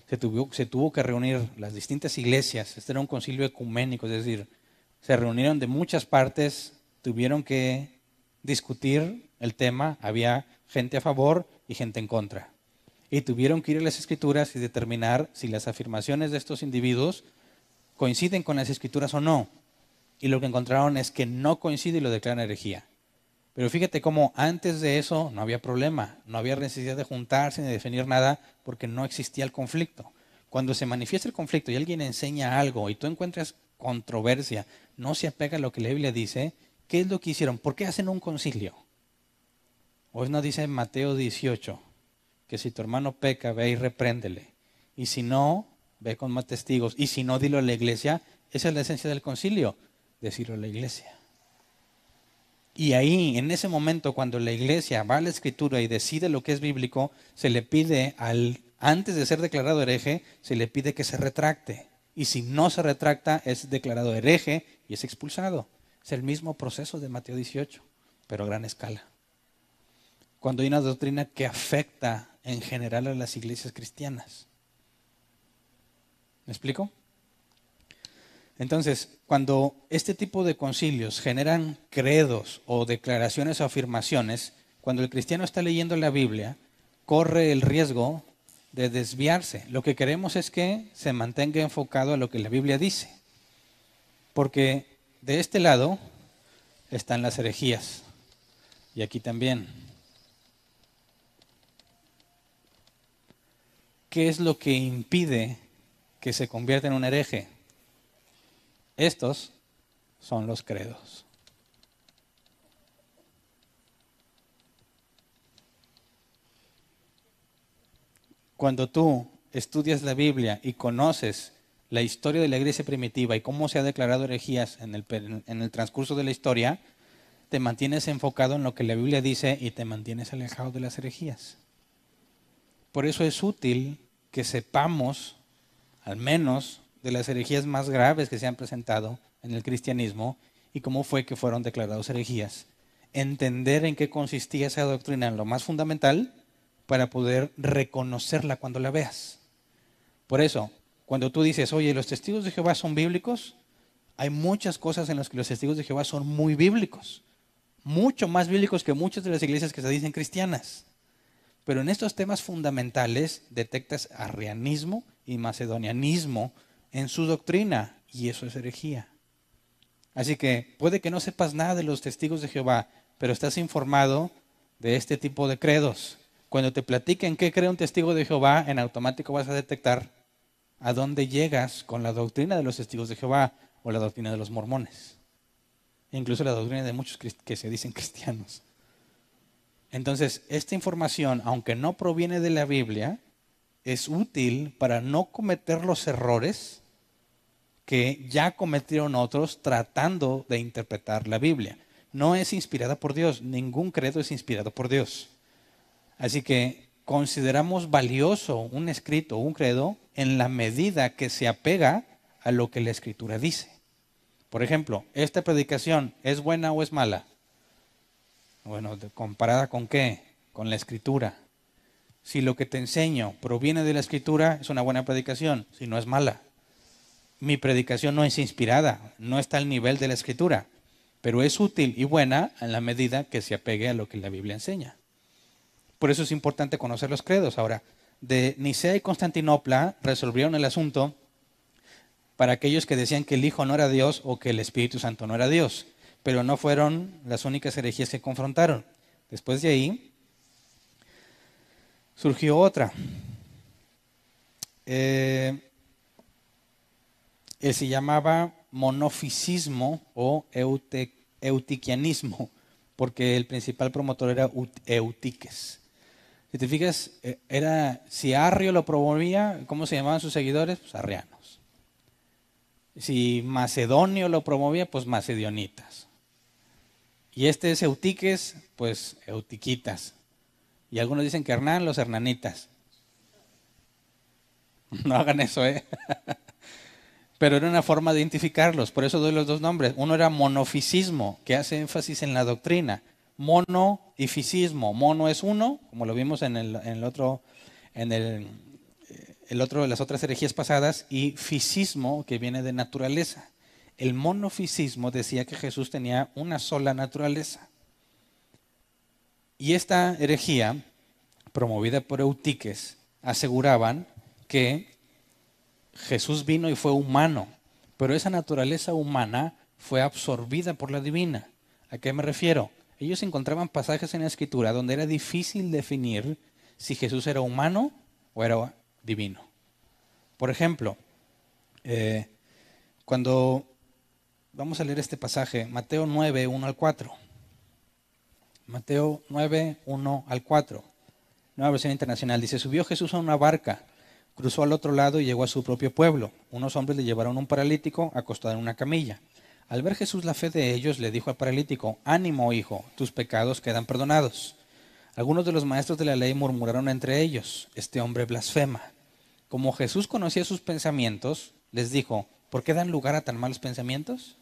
se tuvo que reunir las distintas iglesias. Este era un concilio ecuménico, es decir, se reunieron de muchas partes, tuvieron que discutir el tema, había gente a favor y gente en contra. Y tuvieron que ir a las Escrituras y determinar si las afirmaciones de estos individuos coinciden con las Escrituras o no. Y lo que encontraron es que no coincide y lo declaran herejía. Pero fíjate cómo antes de eso no había problema, no había necesidad de juntarse ni de definir nada porque no existía el conflicto. Cuando se manifiesta el conflicto y alguien enseña algo y tú encuentras controversia, no se apega a lo que la Biblia dice, ¿qué es lo que hicieron? ¿Por qué hacen un concilio? Hoy nos dice en Mateo 18 que si tu hermano peca, ve y repréndele. Y si no, ve con más testigos. Y si no, dilo a la iglesia. Esa es la esencia del concilio, decirlo a la iglesia. Y ahí, en ese momento, cuando la iglesia va a la Escritura y decide lo que es bíblico, se le pide, antes de ser declarado hereje, se le pide que se retracte. Y si no se retracta, es declarado hereje y es expulsado. Es el mismo proceso de Mateo 18, pero a gran escala. Cuando hay una doctrina que afecta en general a las iglesias cristianas. ¿Me explico? Entonces, cuando este tipo de concilios generan credos o declaraciones o afirmaciones, cuando el cristiano está leyendo la Biblia, corre el riesgo de desviarse. Lo que queremos es que se mantenga enfocado a lo que la Biblia dice. Porque de este lado están las herejías. Y aquí también. ¿Qué es lo que impide que se convierta en un hereje? Estos son los credos. Cuando tú estudias la Biblia y conoces la historia de la iglesia primitiva y cómo se ha declarado herejías en el transcurso de la historia, te mantienes enfocado en lo que la Biblia dice y te mantienes alejado de las herejías. Por eso es útil que sepamos, al menos, de las herejías más graves que se han presentado en el cristianismo y cómo fue que fueron declarados herejías. Entender en qué consistía esa doctrina en lo más fundamental para poder reconocerla cuando la veas. Por eso, cuando tú dices, oye, ¿los testigos de Jehová son bíblicos? Hay muchas cosas en las que los testigos de Jehová son muy bíblicos. Mucho más bíblicos que muchas de las iglesias que se dicen cristianas. Pero en estos temas fundamentales detectas arrianismo y macedonianismo en su doctrina, y eso es herejía. Así que puede que no sepas nada de los testigos de Jehová, pero estás informado de este tipo de credos. Cuando te platiquen qué cree un testigo de Jehová, en automático vas a detectar a dónde llegas con la doctrina de los testigos de Jehová o la doctrina de los mormones. Incluso la doctrina de muchos que se dicen cristianos. Entonces, esta información, aunque no proviene de la Biblia, es útil para no cometer los errores que ya cometieron otros tratando de interpretar la Biblia. No es inspirada por Dios, ningún credo es inspirado por Dios. Así que consideramos valioso un escrito, un credo, en la medida que se apega a lo que la Escritura dice. Por ejemplo, ¿esta predicación es buena o es mala? Bueno, ¿comparada con qué? Con la Escritura. Si lo que te enseño proviene de la Escritura, es una buena predicación, si no es mala. Mi predicación no es inspirada, no está al nivel de la Escritura, pero es útil y buena en la medida que se apegue a lo que la Biblia enseña. Por eso es importante conocer los credos. Ahora, de Nicea y Constantinopla resolvieron el asunto para aquellos que decían que el Hijo no era Dios o que el Espíritu Santo no era Dios. Pero no fueron las únicas herejías que confrontaron. Después de ahí surgió otra. Se llamaba monofisismo o eutiquianismo, porque el principal promotor era Eutiques. Si te fijas, si Arrio lo promovía, ¿cómo se llamaban sus seguidores? Pues arrianos. Si Macedonio lo promovía, pues macedonitas. Y este es Eutiques, pues eutiquitas. Y algunos dicen que Hernán, los hernanitas. No hagan eso, ¿eh? Pero era una forma de identificarlos, por eso doy los dos nombres. Uno era monofisismo, que hace énfasis en la doctrina. Mono y fisismo. Mono es uno, como lo vimos en el otro de las otras herejías pasadas, y fisismo, que viene de naturaleza. El monofisismo decía que Jesús tenía una sola naturaleza. Y esta herejía, promovida por Eutiques, aseguraban que Jesús vino y fue humano, pero esa naturaleza humana fue absorbida por la divina. ¿A qué me refiero? Ellos encontraban pasajes en la Escritura donde era difícil definir si Jesús era humano o era divino. Por ejemplo, cuando vamos a leer este pasaje, Mateo 9, 1 al 4. Mateo 9, 1 al 4. Nueva versión internacional. Dice, subió Jesús a una barca, cruzó al otro lado y llegó a su propio pueblo. Unos hombres le llevaron un paralítico acostado en una camilla. Al ver Jesús la fe de ellos, le dijo al paralítico, ánimo, hijo, tus pecados quedan perdonados. Algunos de los maestros de la ley murmuraron entre ellos, este hombre blasfema. Como Jesús conocía sus pensamientos, les dijo, ¿por qué dan lugar a tan malos pensamientos?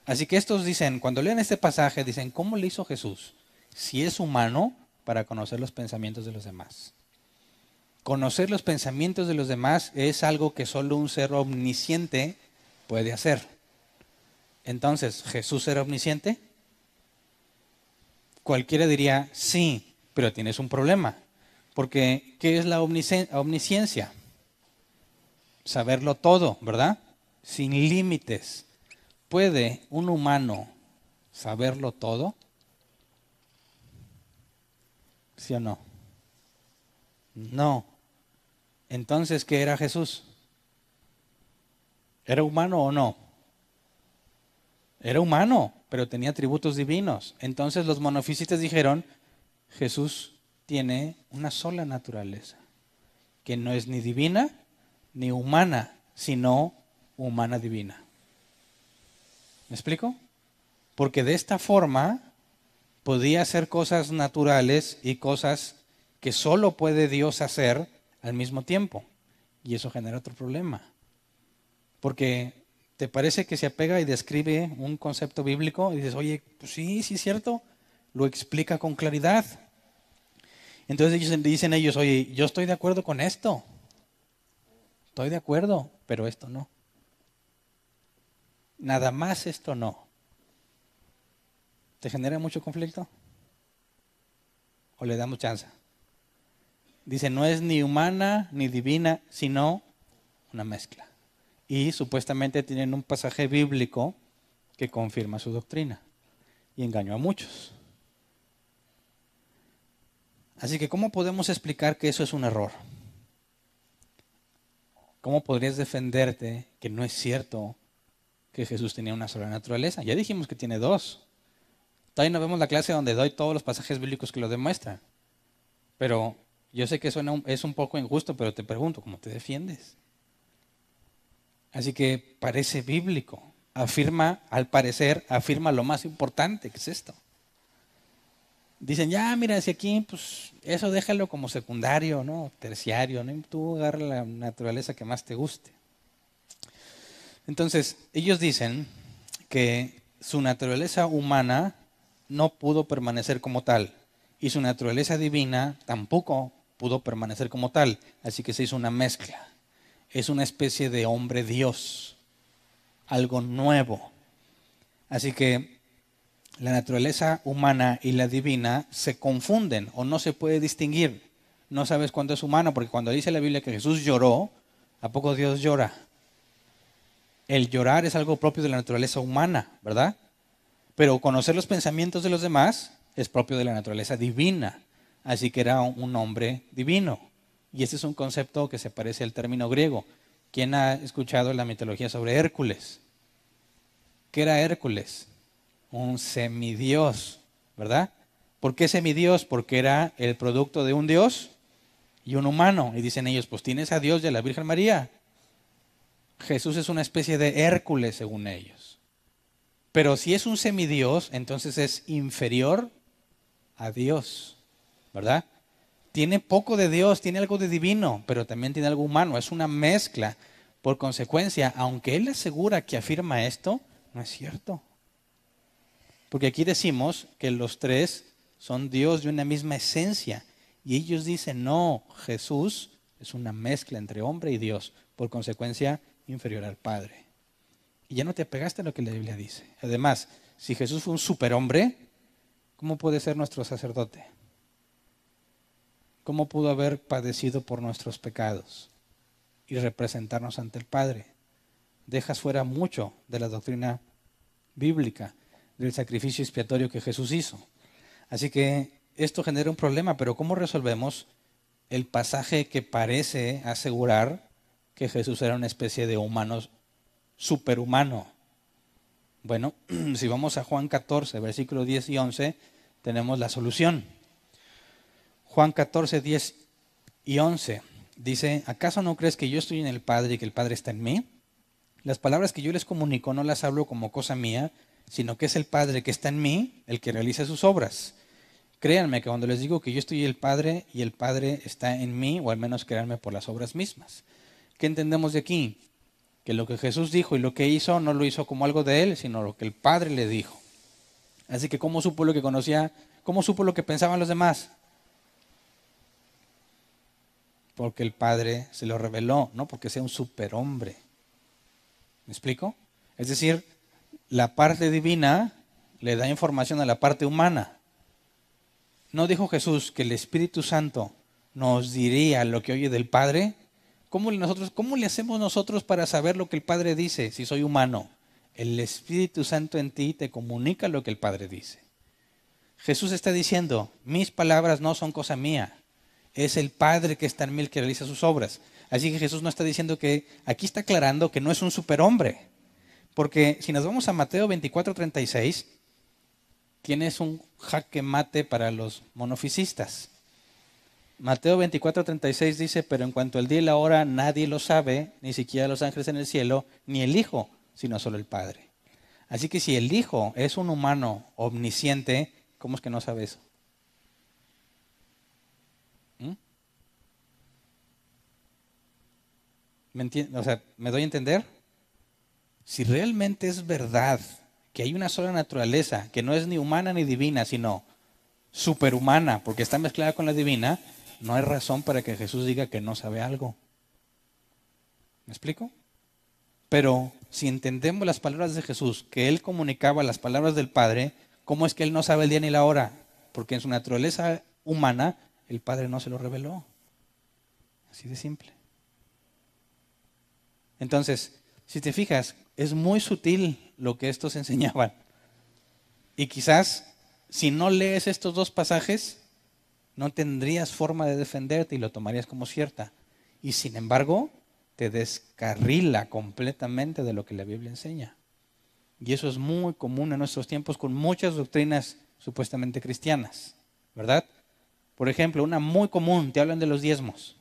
Así que estos dicen, cuando leen este pasaje, dicen, ¿cómo le hizo Jesús? Si es humano, para conocer los pensamientos de los demás. Conocer los pensamientos de los demás es algo que solo un ser omnisciente puede hacer. Entonces, ¿Jesús era omnisciente? Cualquiera diría, sí, pero tienes un problema. Porque, ¿qué es la omnisciencia? Saberlo todo, ¿verdad? Sin límites. ¿Puede un humano saberlo todo? ¿Sí o no? No. Entonces, ¿qué era Jesús? ¿Era humano o no? Era humano, pero tenía atributos divinos. Entonces los monofisistas dijeron, Jesús tiene una sola naturaleza, que no es ni divina ni humana, sino humana divina. ¿Me explico? Porque de esta forma podía hacer cosas naturales y cosas que solo puede Dios hacer al mismo tiempo. Y eso genera otro problema. Porque te parece que se apega y describe un concepto bíblico y dices, oye, pues sí, sí es cierto, lo explica con claridad. Entonces dicen ellos, oye, yo estoy de acuerdo con esto. Estoy de acuerdo, pero esto no. Nada más esto no. ¿Te genera mucho conflicto? ¿O le damos chance? Dice, no es ni humana ni divina, sino una mezcla. Y supuestamente tienen un pasaje bíblico que confirma su doctrina. Y engañó a muchos. Así que, ¿cómo podemos explicar que eso es un error? ¿Cómo podrías defenderte que no es cierto que Jesús tenía una sola naturaleza? Ya dijimos que tiene dos. Todavía no vemos la clase donde doy todos los pasajes bíblicos que lo demuestran. Pero yo sé que es un poco injusto, pero te pregunto, ¿cómo te defiendes? Así que parece bíblico. Al parecer, afirma lo más importante, que es esto. Dicen, ya, mira, si aquí, pues, eso déjalo como secundario, ¿no? Terciario, ¿no? Tú agarra la naturaleza que más te guste. Entonces, ellos dicen que su naturaleza humana no pudo permanecer como tal. Y su naturaleza divina tampoco pudo permanecer como tal. Así que se hizo una mezcla. Es una especie de hombre Dios. Algo nuevo. Así que la naturaleza humana y la divina se confunden o no se puede distinguir. No sabes cuándo es humano, porque cuando dice la Biblia que Jesús lloró, ¿a poco Dios llora? El llorar es algo propio de la naturaleza humana, ¿verdad? Pero conocer los pensamientos de los demás es propio de la naturaleza divina. Así que era un hombre divino. Y este es un concepto que se parece al término griego. ¿Quién ha escuchado la mitología sobre Hércules? ¿Qué era Hércules? Un semidios, ¿verdad? ¿Por qué semidios? Porque era el producto de un dios y un humano. Y dicen ellos, pues tienes a Dios y a la Virgen María. Jesús es una especie de Hércules según ellos. Pero si es un semidios, entonces es inferior a Dios, ¿verdad? Tiene poco de Dios, tiene algo de divino, pero también tiene algo humano. Es una mezcla. Por consecuencia, aunque él asegura que afirma esto, no es cierto. Porque aquí decimos que los tres son Dios de una misma esencia. Y ellos dicen, no, Jesús es una mezcla entre hombre y Dios. Por consecuencia, inferior al Padre. Y ya no te apegaste a lo que la Biblia dice. Además, si Jesús fue un superhombre, ¿cómo puede ser nuestro sacerdote? ¿Cómo pudo haber padecido por nuestros pecados y representarnos ante el Padre? Dejas fuera mucho de la doctrina bíblica del sacrificio expiatorio que Jesús hizo. Así que esto genera un problema, pero ¿cómo resolvemos el pasaje que parece asegurar que Jesús era una especie de humano superhumano? Bueno, si vamos a Juan 14, versículos 10 y 11, tenemos la solución. Juan 14, 10 y 11 dice, ¿acaso no crees que yo estoy en el Padre y que el Padre está en mí? Las palabras que yo les comunico no las hablo como cosa mía, sino que es el Padre que está en mí el que realiza sus obras. Créanme que cuando les digo que yo estoy en el Padre y el Padre está en mí, o al menos créanme por las obras mismas. ¿Qué entendemos de aquí? Que lo que Jesús dijo y lo que hizo no lo hizo como algo de él, sino lo que el Padre le dijo. Así que ¿cómo supo lo que conocía? ¿Cómo supo lo que pensaban los demás? Porque el Padre se lo reveló, no porque sea un superhombre. ¿Me explico? Es decir, la parte divina le da información a la parte humana. ¿No dijo Jesús que el Espíritu Santo nos diría lo que oye del Padre? ¿Cómo le hacemos nosotros para saber lo que el Padre dice si soy humano? El Espíritu Santo en ti te comunica lo que el Padre dice. Jesús está diciendo, mis palabras no son cosa mía. Es el Padre que está en mí el que realiza sus obras. Así que Jesús no está diciendo que, aquí está aclarando que no es un superhombre. Porque si nos vamos a Mateo 24:36, ¿quién es un jaque mate para los monofisistas? Mateo 24:36 dice, pero en cuanto al día y la hora nadie lo sabe, ni siquiera los ángeles en el cielo, ni el Hijo, sino solo el Padre. Así que si el Hijo es un humano omnisciente, ¿cómo es que no sabe eso? O sea, ¿me doy a entender? Si realmente es verdad que hay una sola naturaleza, que no es ni humana ni divina, sino superhumana, porque está mezclada con la divina, no hay razón para que Jesús diga que no sabe algo. ¿Me explico? Pero si entendemos las palabras de Jesús, que Él comunicaba las palabras del Padre, ¿cómo es que Él no sabe el día ni la hora? Porque en su naturaleza humana, el Padre no se lo reveló. Así de simple. Entonces, si te fijas, es muy sutil lo que estos enseñaban. Y quizás, si no lees estos dos pasajes, no tendrías forma de defenderte y lo tomarías como cierta. Y sin embargo, te descarrila completamente de lo que la Biblia enseña. Y eso es muy común en nuestros tiempos con muchas doctrinas supuestamente cristianas, ¿verdad? Por ejemplo, una muy común, te hablan de los diezmos.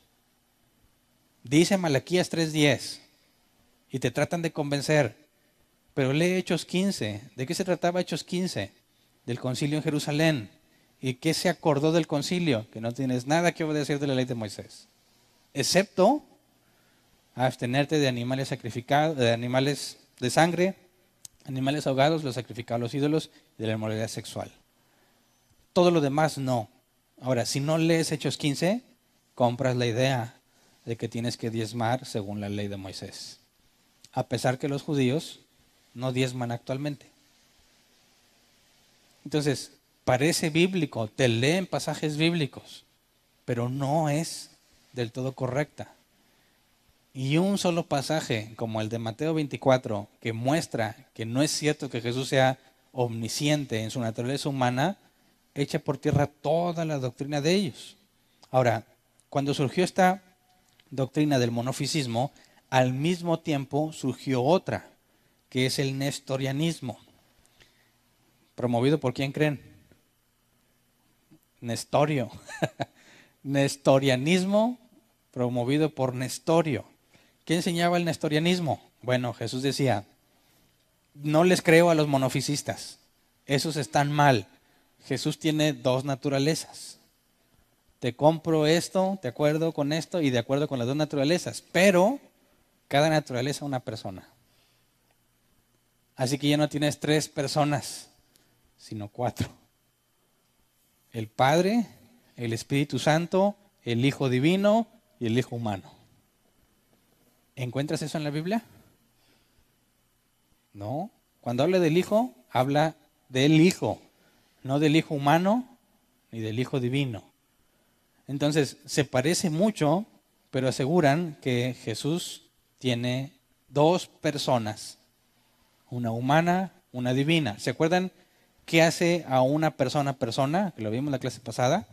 Dice Malaquías 3:10 y te tratan de convencer, pero lee Hechos 15. ¿De qué se trataba Hechos 15? Del concilio en Jerusalén. ¿Y qué se acordó del concilio? Que no tienes nada que obedecer de la ley de Moisés, excepto abstenerte de animales sacrificados, de animales de sangre, animales ahogados, los sacrificados a los ídolos y de la inmoralidad sexual. Todo lo demás no. Ahora, si no lees Hechos 15, compras la idea de que tienes que diezmar según la ley de Moisés, a pesar que los judíos no diezman actualmente. Entonces, parece bíblico, te leen pasajes bíblicos, pero no es del todo correcta. y un solo pasaje como el de Mateo 24 que muestra que no es cierto que Jesús sea omnisciente en su naturaleza humana, echa por tierra toda la doctrina de ellos. Ahora, cuando surgió esta doctrina del monofisismo, al mismo tiempo surgió otra, que es el nestorianismo. ¿Promovido por quién creen? Nestorio. Nestorianismo promovido por Nestorio. ¿Qué enseñaba el nestorianismo? Bueno, Jesús decía, no les creo a los monofisistas, esos están mal. Jesús tiene dos naturalezas. Te compro esto, de acuerdo con esto y de acuerdo con las dos naturalezas, pero cada naturaleza una persona. Así que ya no tienes tres personas, sino cuatro. El Padre, el Espíritu Santo, el Hijo Divino y el Hijo Humano. ¿Encuentras eso en la Biblia? No. Cuando habla del Hijo, habla del Hijo, no del Hijo Humano ni del Hijo Divino. Entonces, se parece mucho, pero aseguran que Jesús tiene dos personas, una humana, una divina. ¿Se acuerdan qué hace a una persona persona? Que lo vimos en la clase pasada.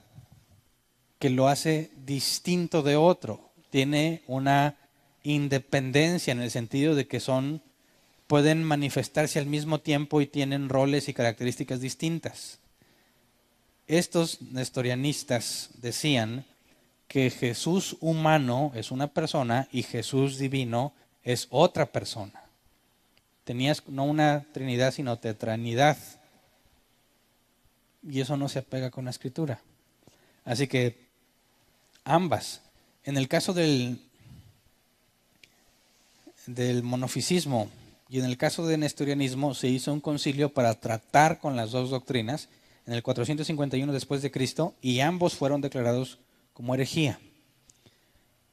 Que lo hace distinto de otro. Tiene una independencia en el sentido de que pueden manifestarse al mismo tiempo y tienen roles y características distintas. Estos nestorianistas decían que Jesús humano es una persona y Jesús divino es otra persona. Tenías no una trinidad, sino tetranidad. Y eso no se apega con la Escritura. Así que ambas. En el caso del monofisismo y en el caso del nestorianismo se hizo un concilio para tratar con las dos doctrinas en el 451 después de Cristo y ambos fueron declarados como herejía.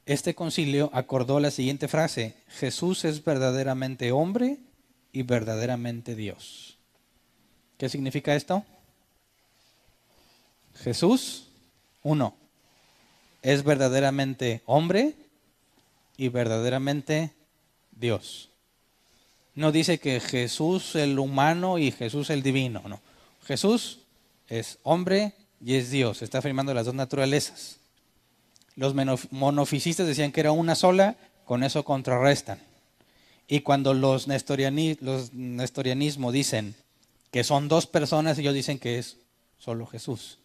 Este concilio acordó la siguiente frase: Jesús es verdaderamente hombre y verdaderamente Dios. ¿Qué significa esto? Jesús, uno, es verdaderamente hombre y verdaderamente Dios. No dice que Jesús el humano y Jesús el divino, no. Jesús es hombre y es Dios, está afirmando las dos naturalezas. Los monofisistas decían que era una sola, con eso contrarrestan. Y cuando los nestorianismos dicen que son dos personas, ellos dicen que es solo Jesús.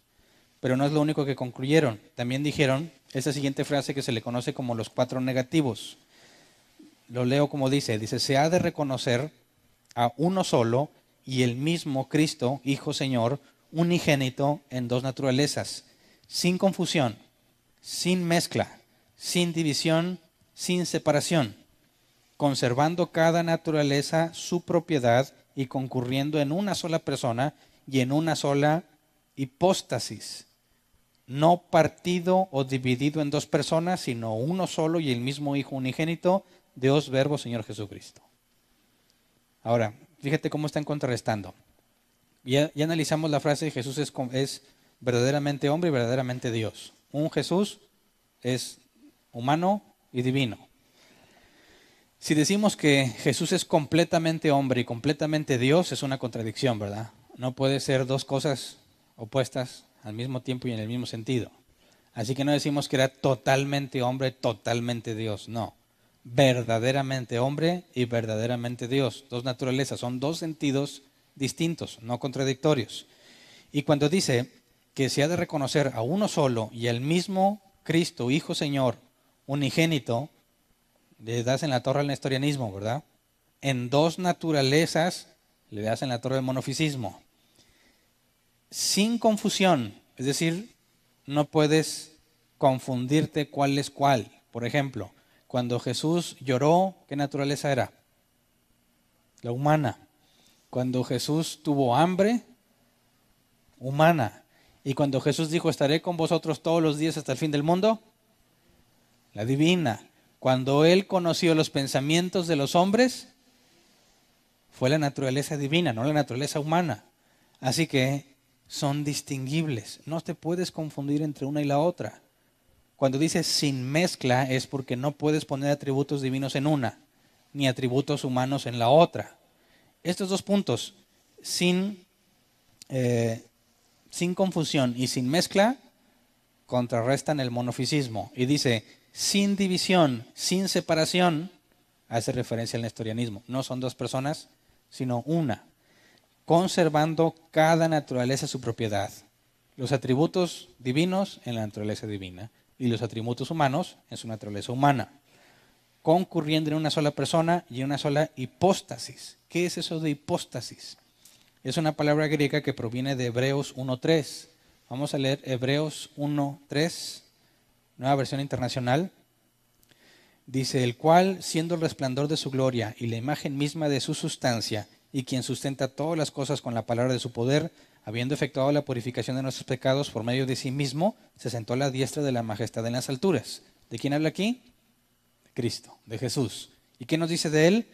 Pero no es lo único que concluyeron. También dijeron esa siguiente frase que se le conoce como los cuatro negativos. Lo leo como dice, se ha de reconocer a uno solo y el mismo Cristo, Hijo Señor, unigénito en dos naturalezas, sin confusión, sin mezcla, sin división, sin separación, conservando cada naturaleza su propiedad y concurriendo en una sola persona y en una sola hipóstasis, no partido o dividido en dos personas, sino uno solo y el mismo Hijo unigénito, Dios Verbo, Señor Jesucristo. Ahora, fíjate cómo están contrarrestando. Ya analizamos la frase de Jesús es verdaderamente hombre y verdaderamente Dios. Un Jesús es humano y divino. Si decimos que Jesús es completamente hombre y completamente Dios, es una contradicción, ¿verdad? No puede ser dos cosas opuestas al mismo tiempo y en el mismo sentido. Así que no decimos que era totalmente hombre, totalmente Dios, no. Verdaderamente hombre y verdaderamente Dios. Dos naturalezas, son dos sentidos distintos, no contradictorios. Y cuando dice que se ha de reconocer a uno solo y al mismo Cristo, Hijo Señor, unigénito, le das en la torre al nestorianismo, ¿verdad? En dos naturalezas le das en la torre del monofisismo. Sin confusión, es decir, no puedes confundirte cuál es cuál. Por ejemplo, cuando Jesús lloró, ¿qué naturaleza era? La humana. Cuando Jesús tuvo hambre, humana. Y cuando Jesús dijo, estaré con vosotros todos los días hasta el fin del mundo, la divina. Cuando Él conoció los pensamientos de los hombres, fue la naturaleza divina, no la naturaleza humana. Así que son distinguibles. No te puedes confundir entre una y la otra. Cuando dice sin mezcla es porque no puedes poner atributos divinos en una, ni atributos humanos en la otra. Estos dos puntos, sin confusión y sin mezcla, contrarrestan el monofisismo. Y dice, sin división, sin separación, hace referencia al nestorianismo. No son dos personas, sino una, conservando cada naturaleza su propiedad. Los atributos divinos en la naturaleza divina y los atributos humanos en su naturaleza humana, concurriendo en una sola persona y en una sola hipóstasis. ¿Qué es eso de hipóstasis? Es una palabra griega que proviene de Hebreos 1.3. Vamos a leer Hebreos 1.3, nueva versión internacional. Dice, el cual, siendo el resplandor de su gloria y la imagen misma de su sustancia, y quien sustenta todas las cosas con la palabra de su poder, habiendo efectuado la purificación de nuestros pecados por medio de sí mismo, se sentó a la diestra de la majestad en las alturas. ¿De quién habla aquí? De Cristo, de Jesús. ¿Y qué nos dice de él?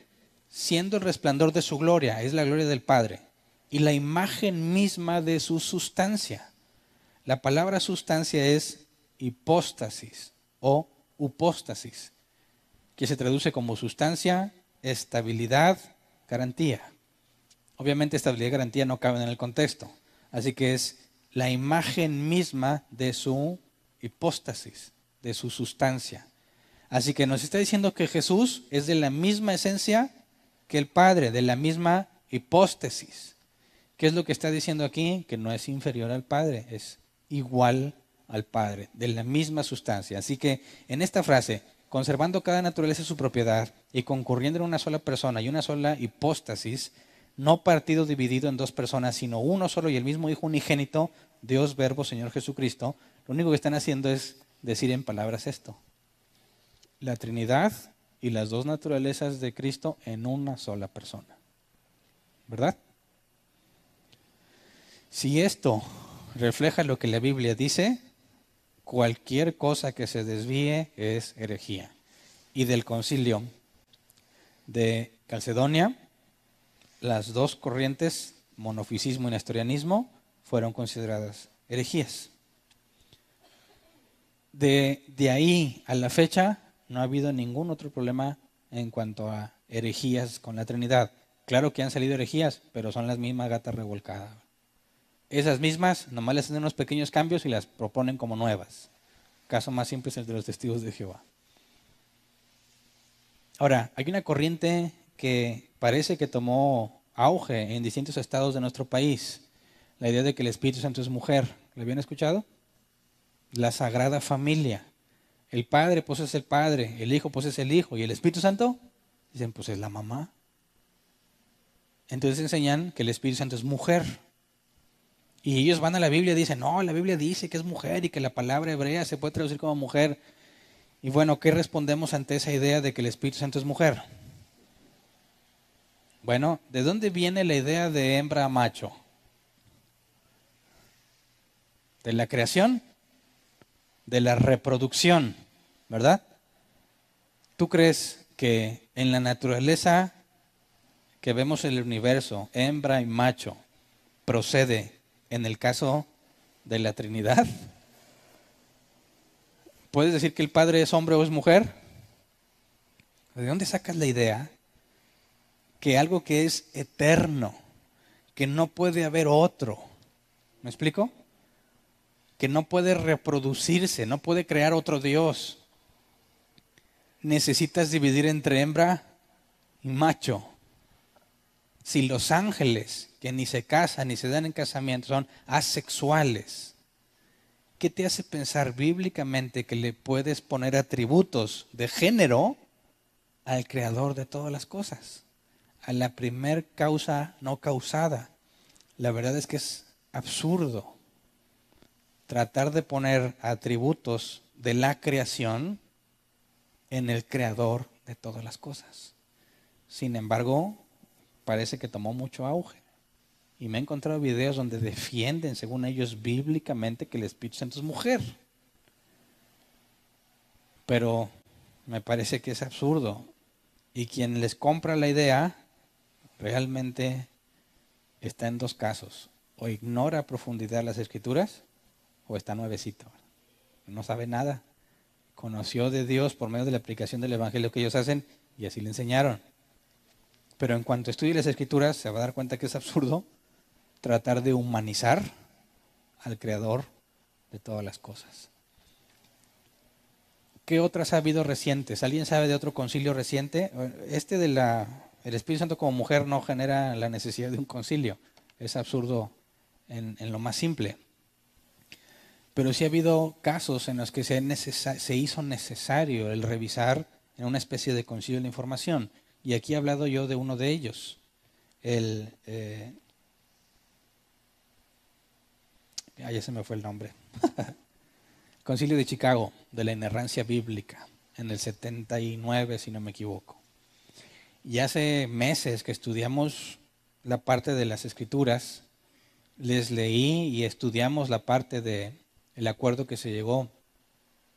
Siendo el resplandor de su gloria, es la gloria del Padre, y la imagen misma de su sustancia. La palabra sustancia es hipóstasis o upóstasis, que se traduce como sustancia, estabilidad, garantía. Obviamente estabilidad y garantía no caben en el contexto, así que es la imagen misma de su hipóstasis, de su sustancia. Así que nos está diciendo que Jesús es de la misma esencia que el Padre, de la misma hipóstasis. ¿Qué es lo que está diciendo aquí? Que no es inferior al Padre, es igual al Padre, de la misma sustancia. Así que en esta frase, conservando cada naturaleza su propiedad y concurriendo en una sola persona y una sola hipóstasis, no partido dividido en dos personas, sino uno solo y el mismo Hijo unigénito, Dios Verbo, Señor Jesucristo, lo único que están haciendo es decir en palabras esto. La Trinidad y las dos naturalezas de Cristo en una sola persona. ¿Verdad? Si esto refleja lo que la Biblia dice, cualquier cosa que se desvíe es herejía. Y del concilio de Calcedonia, las dos corrientes, monofisismo y nestorianismo, fueron consideradas herejías. De ahí a la fecha no ha habido ningún otro problema en cuanto a herejías con la Trinidad. Claro que han salido herejías, pero son las mismas gatas revolcadas. Esas mismas nomás les hacen unos pequeños cambios y las proponen como nuevas. Caso más simple es el de los testigos de Jehová. Ahora, hay una corriente que parece que tomó auge en distintos estados de nuestro país. La idea de que el Espíritu Santo es mujer. ¿La habían escuchado? La Sagrada Familia. El Padre pues es el Padre, el Hijo pues es el Hijo y el Espíritu Santo, dicen pues es la mamá. Entonces enseñan que el Espíritu Santo es mujer. Y ellos van a la Biblia y dicen, no, la Biblia dice que es mujer y que la palabra hebrea se puede traducir como mujer. Y bueno, ¿qué respondemos ante esa idea de que el Espíritu Santo es mujer? Bueno, ¿de dónde viene la idea de hembra a macho? ¿De la creación? De la reproducción, ¿verdad? ¿Tú crees que en la naturaleza que vemos en el universo, hembra y macho, procede en el caso de la Trinidad? ¿Puedes decir que el Padre es hombre o es mujer? ¿De dónde sacas la idea que algo que es eterno, que no puede haber otro, ¿me explico? Que no puede reproducirse, no puede crear otro Dios, necesitas dividir entre hembra y macho? Si los ángeles, que ni se casan ni se dan en casamiento, son asexuales, ¿qué te hace pensar bíblicamente que le puedes poner atributos de género al creador de todas las cosas? A la primer causa no causada. La verdad es que es absurdo tratar de poner atributos de la creación en el creador de todas las cosas. Sin embargo, parece que tomó mucho auge. Y me he encontrado videos donde defienden, según ellos, bíblicamente que el Espíritu Santo es mujer. Pero me parece que es absurdo. Y quien les compra la idea realmente está en dos casos. O ignora a profundidad las Escrituras o está nuevecito. No sabe nada. conoció de Dios por medio de la aplicación del evangelio que ellos hacen y así le enseñaron. Pero en cuanto estudie las escrituras se va a dar cuenta que es absurdo tratar de humanizar al creador de todas las cosas. ¿Qué otras ha habido recientes? ¿Alguien sabe de otro concilio reciente? El Espíritu Santo como mujer no genera la necesidad de un concilio. Es absurdo en lo más simple. Pero sí ha habido casos en los que se hizo necesario el revisar en una especie de concilio de información. Y aquí he hablado yo de uno de ellos. Ya se me fue el nombre. Concilio de Chicago, de la inerrancia bíblica, en el 79, si no me equivoco. Y hace meses que estudiamos la parte de las escrituras, les leí y estudiamos la parte del acuerdo que se llegó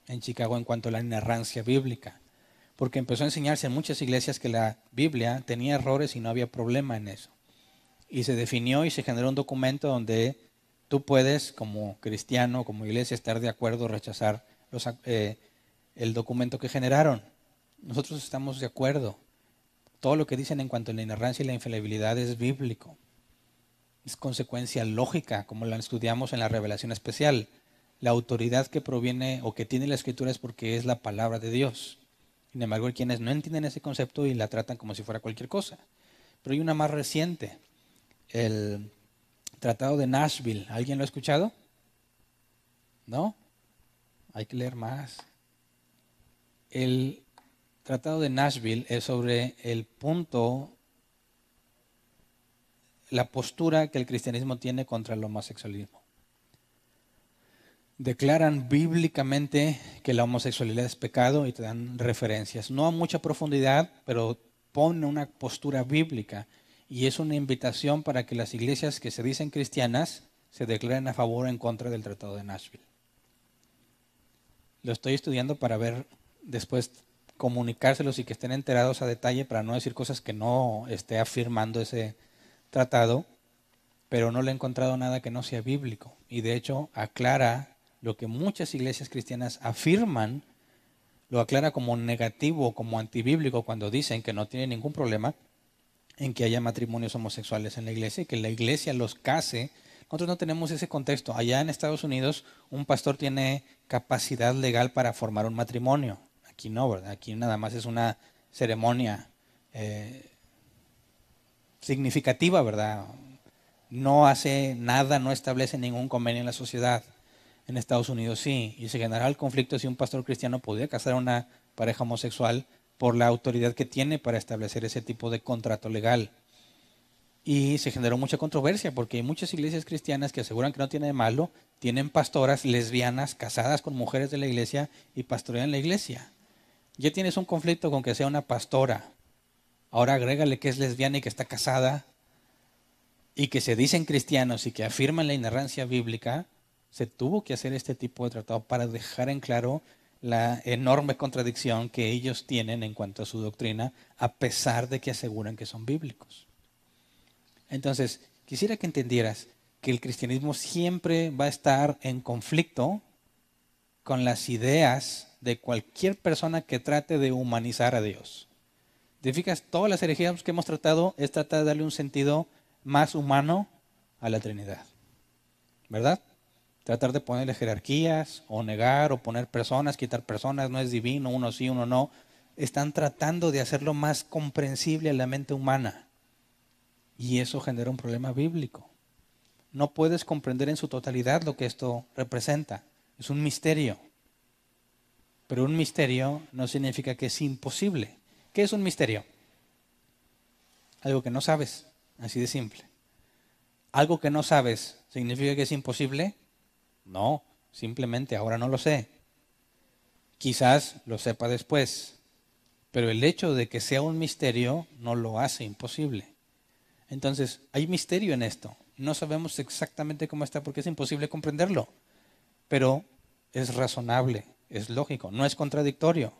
en Chicago en cuanto a la inerrancia bíblica. Porque empezó a enseñarse en muchas iglesias que la Biblia tenía errores y no había problema en eso. Y se definió y se generó un documento donde tú puedes, como cristiano, como iglesia, estar de acuerdo o rechazar el documento que generaron. Nosotros estamos de acuerdo. Todo lo que dicen en cuanto a la inerrancia y la infalibilidad es bíblico. Es consecuencia lógica, como la estudiamos en la revelación especial. La autoridad que proviene o que tiene la escritura es porque es la palabra de Dios. Sin embargo, hay quienes no entienden ese concepto y la tratan como si fuera cualquier cosa. Pero hay una más reciente, el Tratado de Nashville. ¿Alguien lo ha escuchado? ¿No? Hay que leer más. El Tratado de Nashville es sobre el punto, la postura que el cristianismo tiene contra el homosexualismo. Declaran bíblicamente que la homosexualidad es pecado y te dan referencias. No a mucha profundidad, pero ponen una postura bíblica. Y es una invitación para que las iglesias que se dicen cristianas se declaren a favor o en contra del Tratado de Nashville. Lo estoy estudiando para ver después comunicárselos y que estén enterados a detalle para no decir cosas que no esté afirmando ese tratado, pero no le he encontrado nada que no sea bíblico. Y de hecho aclara lo que muchas iglesias cristianas afirman, lo aclara como negativo, como antibíblico cuando dicen que no tiene ningún problema en que haya matrimonios homosexuales en la iglesia y que la iglesia los case. Nosotros no tenemos ese contexto. Allá en Estados Unidos un pastor tiene capacidad legal para formar un matrimonio. Aquí no, ¿verdad? Aquí nada más es una ceremonia significativa, ¿verdad? No hace nada, no establece ningún convenio en la sociedad. En Estados Unidos sí, y se generará el conflicto si un pastor cristiano podía casar a una pareja homosexual por la autoridad que tiene para establecer ese tipo de contrato legal. Y se generó mucha controversia porque hay muchas iglesias cristianas que aseguran que no tiene de malo, tienen pastoras lesbianas casadas con mujeres de la iglesia y pastorean la iglesia. Ya tienes un conflicto con que sea una pastora. Ahora agrégale que es lesbiana y que está casada y que se dicen cristianos y que afirman la inerrancia bíblica. Se tuvo que hacer este tipo de tratado para dejar en claro la enorme contradicción que ellos tienen en cuanto a su doctrina, a pesar de que aseguran que son bíblicos. Entonces, quisiera que entendieras que el cristianismo siempre va a estar en conflicto con las ideas de cualquier persona que trate de humanizar a Dios. ¿Te fijas? Todas las herejías que hemos tratado es tratar de darle un sentido más humano a la Trinidad, ¿verdad? Tratar de ponerle jerarquías o negar o poner personas, quitar personas, no es divino, uno sí, uno no. Están tratando de hacerlo más comprensible a la mente humana. Y eso genera un problema bíblico. No puedes comprender en su totalidad lo que esto representa. Es un misterio. Pero un misterio no significa que es imposible. ¿Qué es un misterio? Algo que no sabes, así de simple. ¿Algo que no sabes significa que es imposible? No, simplemente ahora no lo sé. Quizás lo sepa después. Pero el hecho de que sea un misterio no lo hace imposible. Entonces, hay misterio en esto. No sabemos exactamente cómo está porque es imposible comprenderlo. Pero es razonable, es lógico, no es contradictorio.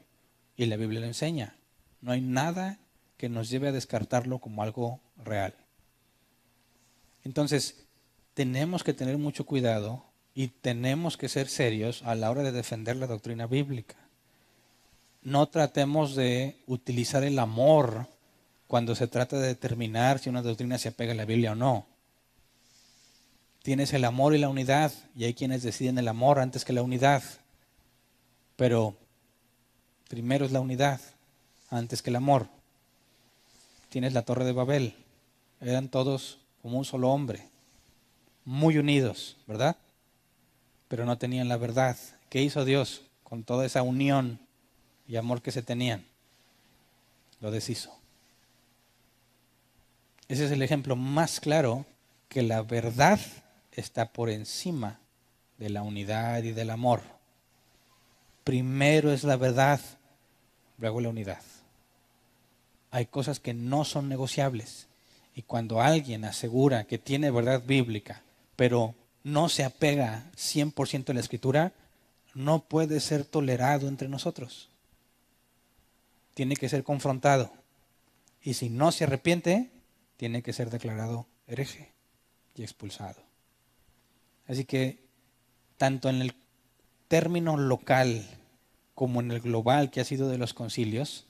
Y la Biblia lo enseña. No hay nada que nos lleve a descartarlo como algo real. Entonces, tenemos que tener mucho cuidado y tenemos que ser serios a la hora de defender la doctrina bíblica. no tratemos de utilizar el amor cuando se trata de determinar si una doctrina se apega a la Biblia o no. Tienes el amor y la unidad, y hay quienes deciden el amor antes que la unidad. Pero primero es la unidad antes que el amor. Tienes la Torre de Babel. Eran todos como un solo hombre, muy unidos, ¿verdad? Pero no tenían la verdad. ¿Qué hizo Dios con toda esa unión y amor que se tenían? Lo deshizo. Ese es el ejemplo más claro que la verdad está por encima de la unidad y del amor. Primero es la verdad, luego la unidad. Hay cosas que no son negociables. Y cuando alguien asegura que tiene verdad bíblica, pero no se apega 100% a la Escritura, no puede ser tolerado entre nosotros. Tiene que ser confrontado. Y si no se arrepiente, tiene que ser declarado hereje y expulsado. Así que, tanto en el término local como en el global que ha sido de los concilios,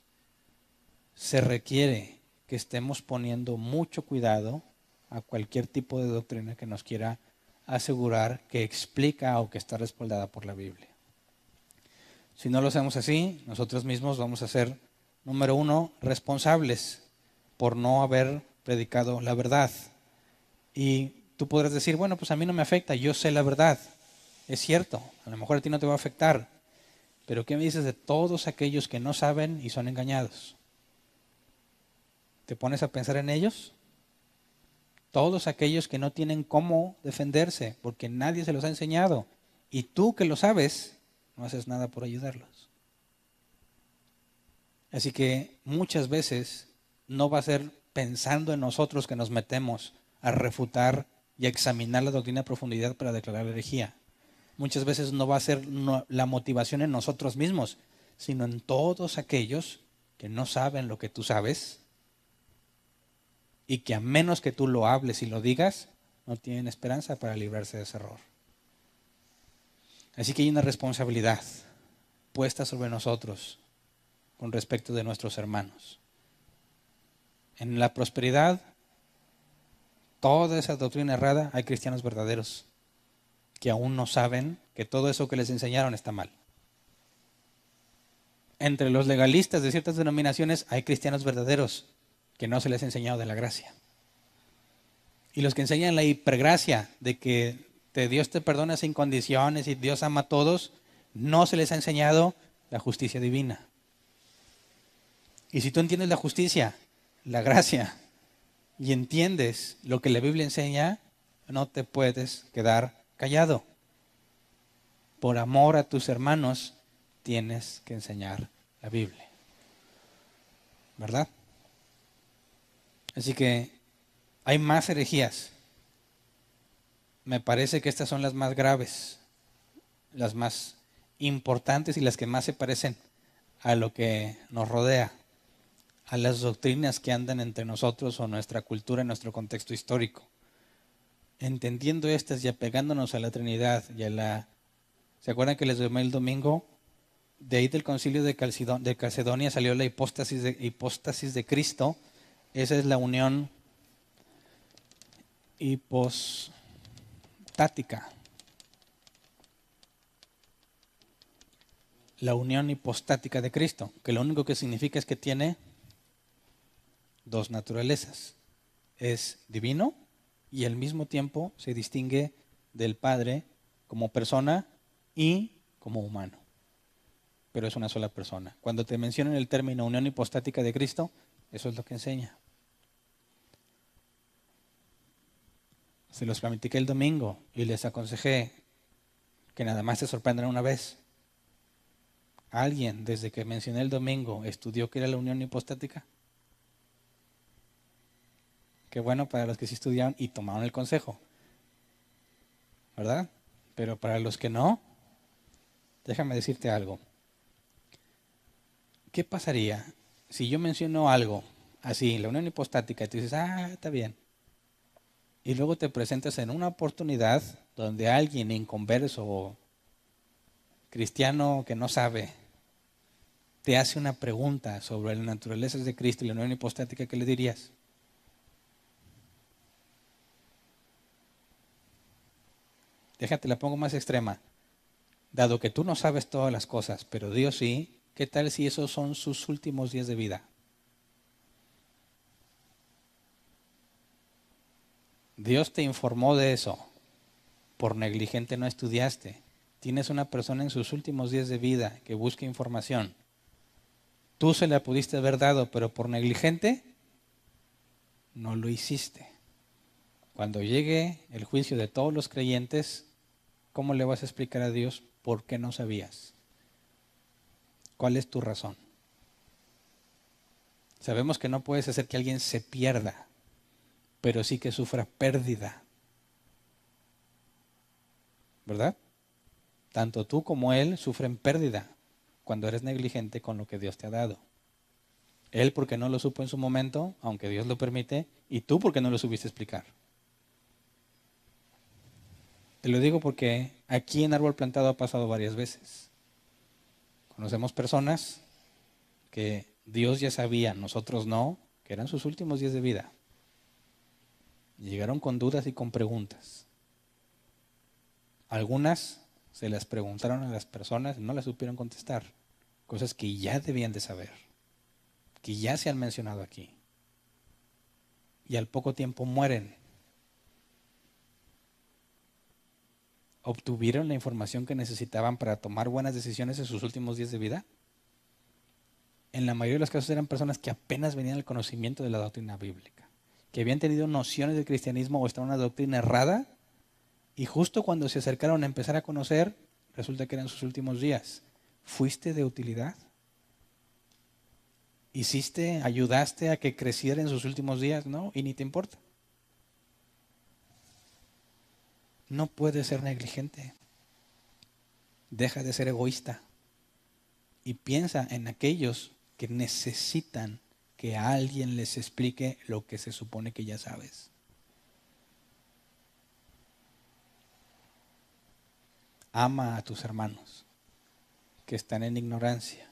se requiere que estemos poniendo mucho cuidado a cualquier tipo de doctrina que nos quiera asegurar que explica o que está respaldada por la Biblia. Si no lo hacemos así, nosotros mismos vamos a ser, número uno, responsables por no haber predicado la verdad. Y tú podrás decir, bueno, pues a mí no me afecta, yo sé la verdad. Es cierto, a lo mejor a ti no te va a afectar. Pero ¿qué me dices de todos aquellos que no saben y son engañados? ¿Te pones a pensar en ellos? Todos aquellos que no tienen cómo defenderse porque nadie se los ha enseñado. Y tú que lo sabes, no haces nada por ayudarlos. Así que muchas veces no va a ser pensando en nosotros que nos metemos a refutar y a examinar la doctrina a profundidad para declarar la herejía. Muchas veces no va a ser la motivación en nosotros mismos, sino en todos aquellos que no saben lo que tú sabes y que a menos que tú lo hables y lo digas, no tienen esperanza para librarse de ese error. Así que hay una responsabilidad puesta sobre nosotros con respecto de nuestros hermanos. En la prosperidad, toda esa doctrina errada, hay cristianos verdaderos que aún no saben que todo eso que les enseñaron está mal. Entre los legalistas de ciertas denominaciones hay cristianos verdaderos que no se les ha enseñado de la gracia. Y los que enseñan la hipergracia de que Dios te perdona sin condiciones y Dios ama a todos, no se les ha enseñado la justicia divina. Y si tú entiendes la justicia, la gracia, y entiendes lo que la Biblia enseña, no te puedes quedar callado. Por amor a tus hermanos, tienes que enseñar la Biblia. ¿Verdad? Así que hay más herejías. Me parece que estas son las más graves, las más importantes y las que más se parecen a lo que nos rodea, a las doctrinas que andan entre nosotros o nuestra cultura, en nuestro contexto histórico. Entendiendo estas y apegándonos a la Trinidad y a la... ¿Se acuerdan que les llamé el domingo? De ahí del concilio de Calcedonia salió la hipóstasis de Cristo. Esa es la unión hipostática. La unión hipostática de Cristo, que lo único que significa es que tiene dos naturalezas. Es divino y al mismo tiempo se distingue del Padre como persona y como humano. Pero es una sola persona. Cuando te mencionan el término unión hipostática de Cristo, eso es lo que enseña. Se los platiqué el domingo y les aconsejé que nada más se sorprendan una vez. ¿Alguien, desde que mencioné el domingo, estudió qué era la unión hipostática? Qué bueno para los que sí estudiaron y tomaron el consejo, ¿verdad? Pero para los que no, déjame decirte algo. ¿Qué pasaría si yo menciono algo así, la unión hipostática, y tú dices, está bien? Y luego te presentas en una oportunidad donde alguien inconverso o cristiano que no sabe te hace una pregunta sobre las naturalezas de Cristo y la unión hipostática, ¿qué le dirías? Déjate, la pongo más extrema. Dado que tú no sabes todas las cosas, pero Dios sí, ¿qué tal si esos son sus últimos días de vida? Dios te informó de eso. Por negligente no estudiaste. Tienes una persona en sus últimos días de vida que busca información. Tú se la pudiste haber dado, pero por negligente no lo hiciste. Cuando llegue el juicio de todos los creyentes, ¿cómo le vas a explicar a Dios por qué no sabías? ¿Cuál es tu razón? Sabemos que no puedes hacer que alguien se pierda, pero sí que sufra pérdida. ¿Verdad? Tanto tú como él sufren pérdida cuando eres negligente con lo que Dios te ha dado. Él porque no lo supo en su momento, aunque Dios lo permite, y tú porque no lo supiste explicar. Te lo digo porque aquí en Árbol Plantado ha pasado varias veces. Conocemos personas que Dios ya sabía, nosotros no, que eran sus últimos días de vida. Llegaron con dudas y con preguntas. Algunas se las preguntaron a las personas y no las supieron contestar. Cosas que ya debían de saber, que ya se han mencionado aquí. Y al poco tiempo mueren. ¿Obtuvieron la información que necesitaban para tomar buenas decisiones en sus últimos días de vida? En la mayoría de los casos eran personas que apenas venían al conocimiento de la doctrina bíblica, que habían tenido nociones del cristianismo o estaban en una doctrina errada, y justo cuando se acercaron a empezar a conocer, resulta que eran sus últimos días. ¿Fuiste de utilidad? ¿Hiciste, ayudaste a que creciera en sus últimos días? No, y ni te importa. No puedes ser negligente. Deja de ser egoísta y piensa en aquellos que necesitan que alguien les explique lo que se supone que ya sabes. Ama a tus hermanos que están en ignorancia,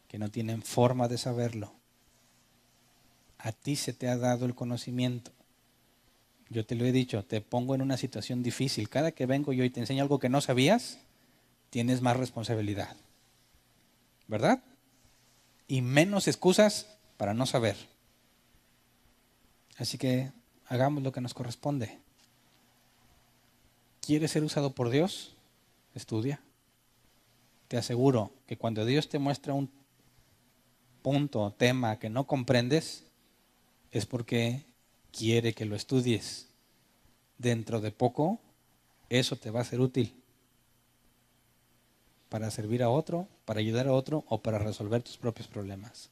que no tienen forma de saberlo. A ti se te ha dado el conocimiento. Yo te lo he dicho, te pongo en una situación difícil. Cada que vengo yo y te enseño algo que no sabías, tienes más responsabilidad. ¿Verdad? Y menos excusas para no saber. Así que hagamos lo que nos corresponde. ¿Quieres ser usado por Dios? Estudia. Te aseguro que cuando Dios te muestra un punto, tema que no comprendes, es porque quiere que lo estudies. Dentro de poco, eso te va a ser útil para servir a otro, para ayudar a otro o para resolver tus propios problemas.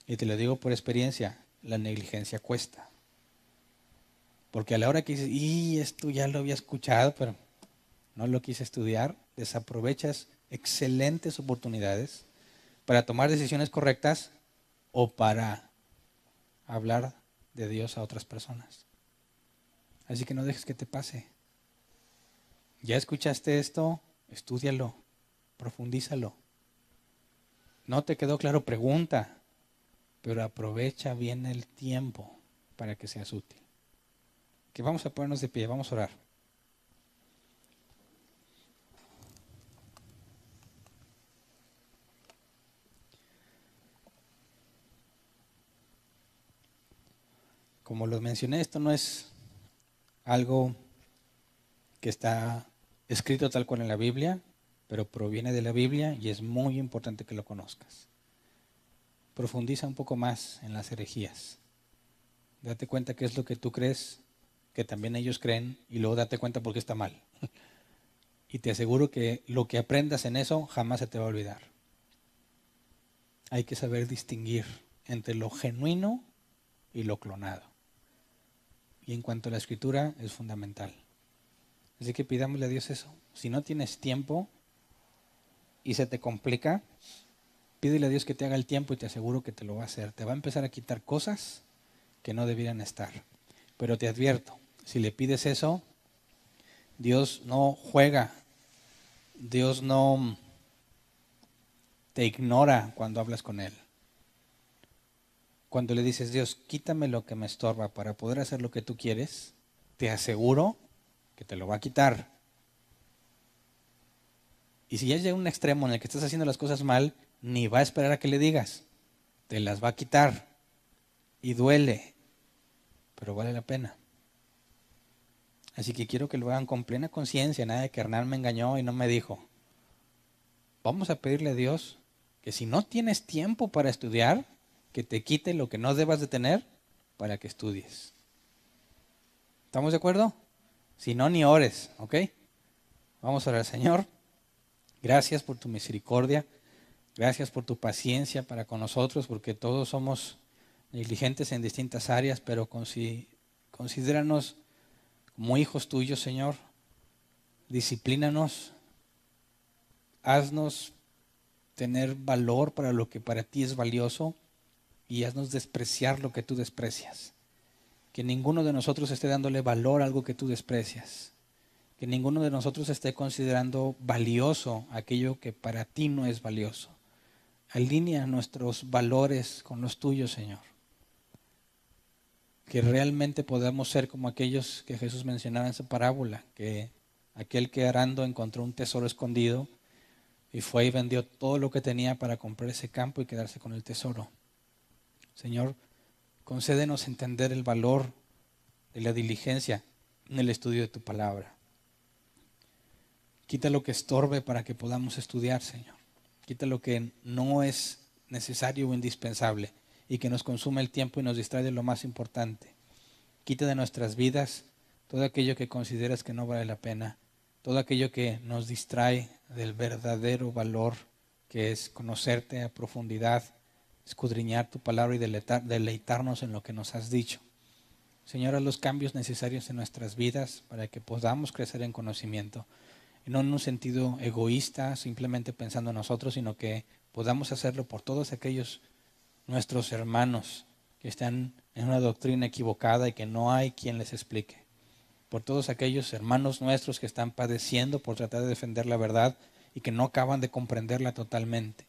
Y te lo digo por experiencia, la negligencia cuesta. Porque a la hora que dices, y esto ya lo había escuchado, pero no lo quise estudiar, desaprovechas excelentes oportunidades para tomar decisiones correctas o para hablar de Dios a otras personas. Así que no dejes que te pase. Ya escuchaste esto, estúdialo, profundízalo. ¿No te quedó claro? Pregunta, pero aprovecha bien el tiempo para que seas útil. Que vamos a ponernos de pie, vamos a orar. Como lo mencioné, esto no es algo que está escrito tal cual en la Biblia, pero proviene de la Biblia y es muy importante que lo conozcas. Profundiza un poco más en las herejías. Date cuenta qué es lo que tú crees, que también ellos creen, y luego date cuenta por qué está mal. Y te aseguro que lo que aprendas en eso jamás se te va a olvidar. Hay que saber distinguir entre lo genuino y lo clonado. Y en cuanto a la escritura, es fundamental. Así que pidámosle a Dios eso. Si no tienes tiempo y se te complica, pídele a Dios que te haga el tiempo y te aseguro que te lo va a hacer. Te va a empezar a quitar cosas que no debieran estar. Pero te advierto, si le pides eso, Dios no juega. Dios no te ignora cuando hablas con Él. Cuando le dices, Dios, quítame lo que me estorba para poder hacer lo que tú quieres, te aseguro que te lo va a quitar. Y si ya llega un extremo en el que estás haciendo las cosas mal, ni va a esperar a que le digas. Te las va a quitar. Y duele, pero vale la pena. Así que quiero que lo hagan con plena conciencia, nada de que Hernán me engañó y no me dijo. Vamos a pedirle a Dios que si no tienes tiempo para estudiar, que te quite lo que no debas de tener para que estudies. ¿Estamos de acuerdo? Si no, ni ores, ¿ok? Vamos a orar, Señor. Gracias por tu misericordia. Gracias por tu paciencia para con nosotros, porque todos somos negligentes en distintas áreas, pero considéranos como hijos tuyos, Señor. Disciplínanos. Haznos tener valor para lo que para ti es valioso y haznos despreciar lo que tú desprecias. Que ninguno de nosotros esté dándole valor a algo que tú desprecias. Que ninguno de nosotros esté considerando valioso aquello que para ti no es valioso. Alinea nuestros valores con los tuyos, Señor. Que realmente podamos ser como aquellos que Jesús mencionaba en su parábola, que aquel que arando encontró un tesoro escondido y fue y vendió todo lo que tenía para comprar ese campo y quedarse con el tesoro. Señor, concédenos entender el valor de la diligencia en el estudio de tu palabra. Quita lo que estorbe para que podamos estudiar, Señor. Quita lo que no es necesario o indispensable y que nos consume el tiempo y nos distrae de lo más importante. Quita de nuestras vidas todo aquello que consideras que no vale la pena, todo aquello que nos distrae del verdadero valor que es conocerte a profundidad, escudriñar tu palabra y deleitarnos en lo que nos has dicho. Señor, haz los cambios necesarios en nuestras vidas para que podamos crecer en conocimiento. Y no en un sentido egoísta, simplemente pensando en nosotros, sino que podamos hacerlo por todos aquellos nuestros hermanos que están en una doctrina equivocada y que no hay quien les explique. Por todos aquellos hermanos nuestros que están padeciendo por tratar de defender la verdad y que no acaban de comprenderla totalmente.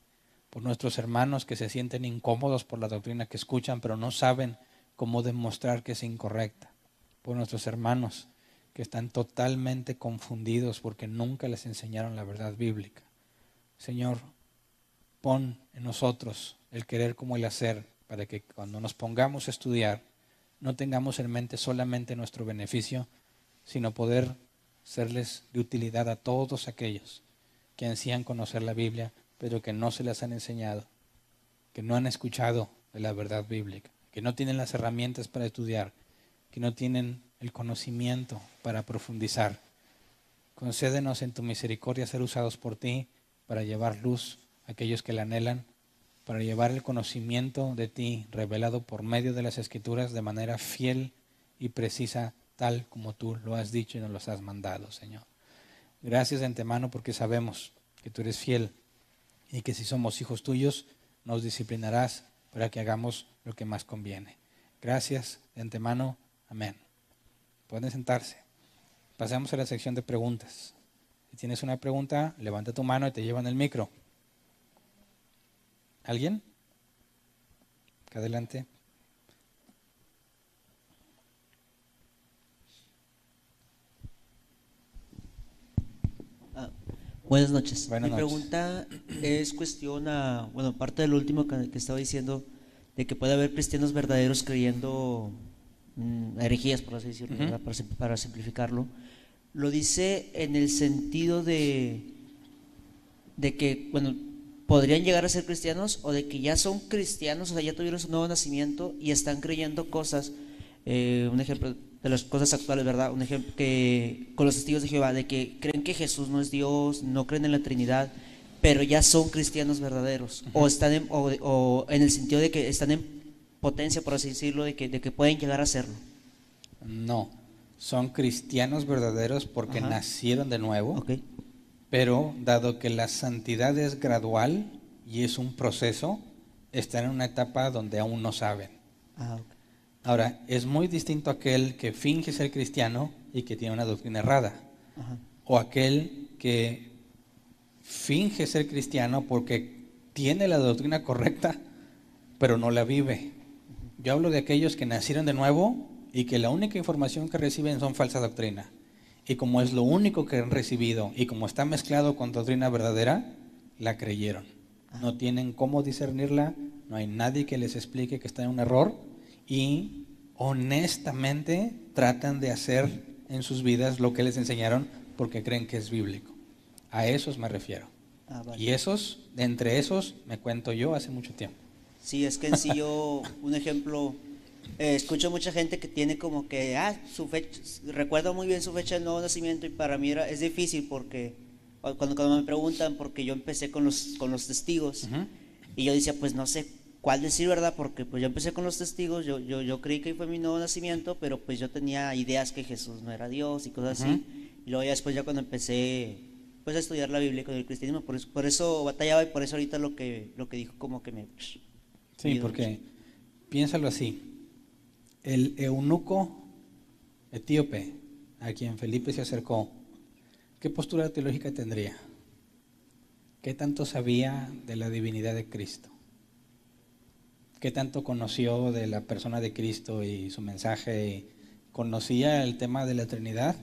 Por nuestros hermanos que se sienten incómodos por la doctrina que escuchan, pero no saben cómo demostrar que es incorrecta. Por nuestros hermanos que están totalmente confundidos porque nunca les enseñaron la verdad bíblica. Señor, pon en nosotros el querer como el hacer, para que cuando nos pongamos a estudiar, no tengamos en mente solamente nuestro beneficio, sino poder serles de utilidad a todos aquellos que ansían conocer la Biblia, pero que no se las han enseñado, que no han escuchado de la verdad bíblica, que no tienen las herramientas para estudiar, que no tienen el conocimiento para profundizar. Concédenos en tu misericordia ser usados por ti para llevar luz a aquellos que la anhelan, para llevar el conocimiento de ti revelado por medio de las Escrituras de manera fiel y precisa, tal como tú lo has dicho y nos los has mandado, Señor. Gracias de antemano porque sabemos que tú eres fiel y que si somos hijos tuyos nos disciplinarás para que hagamos lo que más conviene. Gracias de antemano. Amén. Pueden sentarse. Pasamos a la sección de preguntas. Si tienes una pregunta, levanta tu mano y te llevan el micro. ¿Alguien? Adelante. Buenas noches. Buenas Mi noches. pregunta es cuestión a, bueno, parte del último que estaba diciendo, de que puede haber cristianos verdaderos creyendo herejías, por así decirlo, ¿verdad? Para simplificarlo. Lo dice en el sentido de que, bueno, podrían llegar a ser cristianos o de que ya son cristianos, o sea, ya tuvieron su nuevo nacimiento y están creyendo cosas, un ejemplo de las cosas actuales, ¿verdad? Un ejemplo que con los testigos de Jehová, de que creen que Jesús no es Dios, no creen en la Trinidad, pero ya son cristianos verdaderos, o están o en el sentido de que están en potencia, por así decirlo, de que pueden llegar a serlo. No, son cristianos verdaderos porque Ajá. nacieron de nuevo, Okay. pero dado que la santidad es gradual y es un proceso, están en una etapa donde aún no saben. Okay. Ahora, es muy distinto aquel que finge ser cristiano y que tiene una doctrina errada, Ajá. o aquel que finge ser cristiano porque tiene la doctrina correcta, pero no la vive. Yo hablo de aquellos que nacieron de nuevo y que la única información que reciben son falsa doctrina. Y como es lo único que han recibido y como está mezclado con doctrina verdadera, la creyeron. No tienen cómo discernirla, no hay nadie que les explique que está en un error y honestamente tratan de hacer en sus vidas lo que les enseñaron porque creen que es bíblico. A esos me refiero. Vale. Y esos, entre esos, me cuento yo hace mucho tiempo. Sí, es que en sí yo, un ejemplo, escucho mucha gente que tiene como que, su fecha, recuerdo muy bien su fecha de nuevo nacimiento y para mí es difícil porque cuando me preguntan, porque yo empecé con los testigos y yo decía, pues no sé cuál decir, ¿verdad? Porque pues yo empecé con los testigos, yo creí que fue mi nuevo nacimiento, pero pues yo tenía ideas que Jesús no era Dios y cosas así. Y luego ya después, ya cuando empecé pues a estudiar la Biblia con el cristianismo, por eso batallaba y por eso ahorita lo que dijo como que me... Sí, porque piénsalo así, el eunuco etíope a quien Felipe se acercó, ¿qué postura teológica tendría? ¿Qué tanto sabía de la divinidad de Cristo? ¿Qué tanto conoció de la persona de Cristo y su mensaje? ¿Conocía el tema de la Trinidad?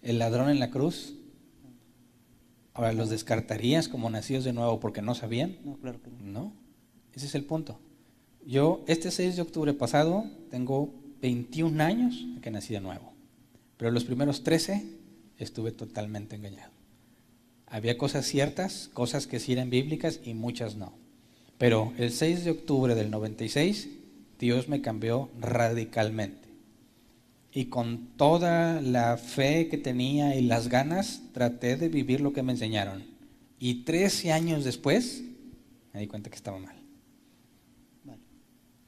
¿El ladrón en la cruz? Ahora, ¿los descartarías como nacidos de nuevo porque no sabían? No, claro que no. No. Ese es el punto. Yo, este 6 de octubre pasado, tengo 21 años de que nací de nuevo. Pero los primeros 13 estuve totalmente engañado. Había cosas ciertas, cosas que sí eran bíblicas y muchas no. Pero el 6 de octubre del 96, Dios me cambió radicalmente. Y con toda la fe que tenía y las ganas, traté de vivir lo que me enseñaron. Y 13 años después, me di cuenta que estaba mal.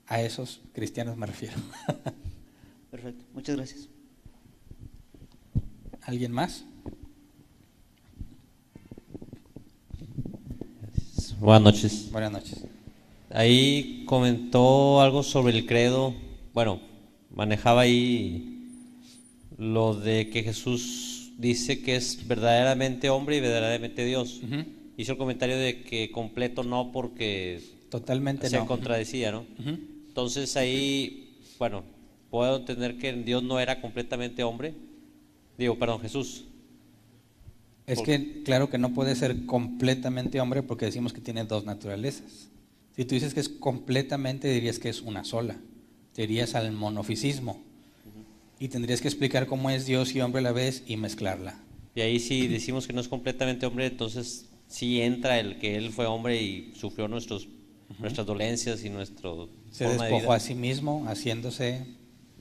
A esos cristianos me refiero. Perfecto, muchas gracias. ¿Alguien más? Buenas noches. Buenas noches. Ahí comentó algo sobre el credo. Bueno, manejaba ahí lo de que Jesús dice que es verdaderamente hombre y verdaderamente Dios. Hizo el comentario de que completo no, porque totalmente se no. contradecía, ¿no? Entonces ahí, bueno, puedo entender que Dios no era completamente hombre. Jesús. Es que claro que no puede ser completamente hombre porque decimos que tiene dos naturalezas. Si tú dices que es completamente, dirías que es una sola. Te irías al monofisismo. Y tendrías que explicar cómo es Dios y hombre a la vez y mezclarla. Y ahí si decimos que no es completamente hombre, entonces sí entra el que Él fue hombre y sufrió nuestras dolencias y nuestro se despojó a sí mismo haciéndose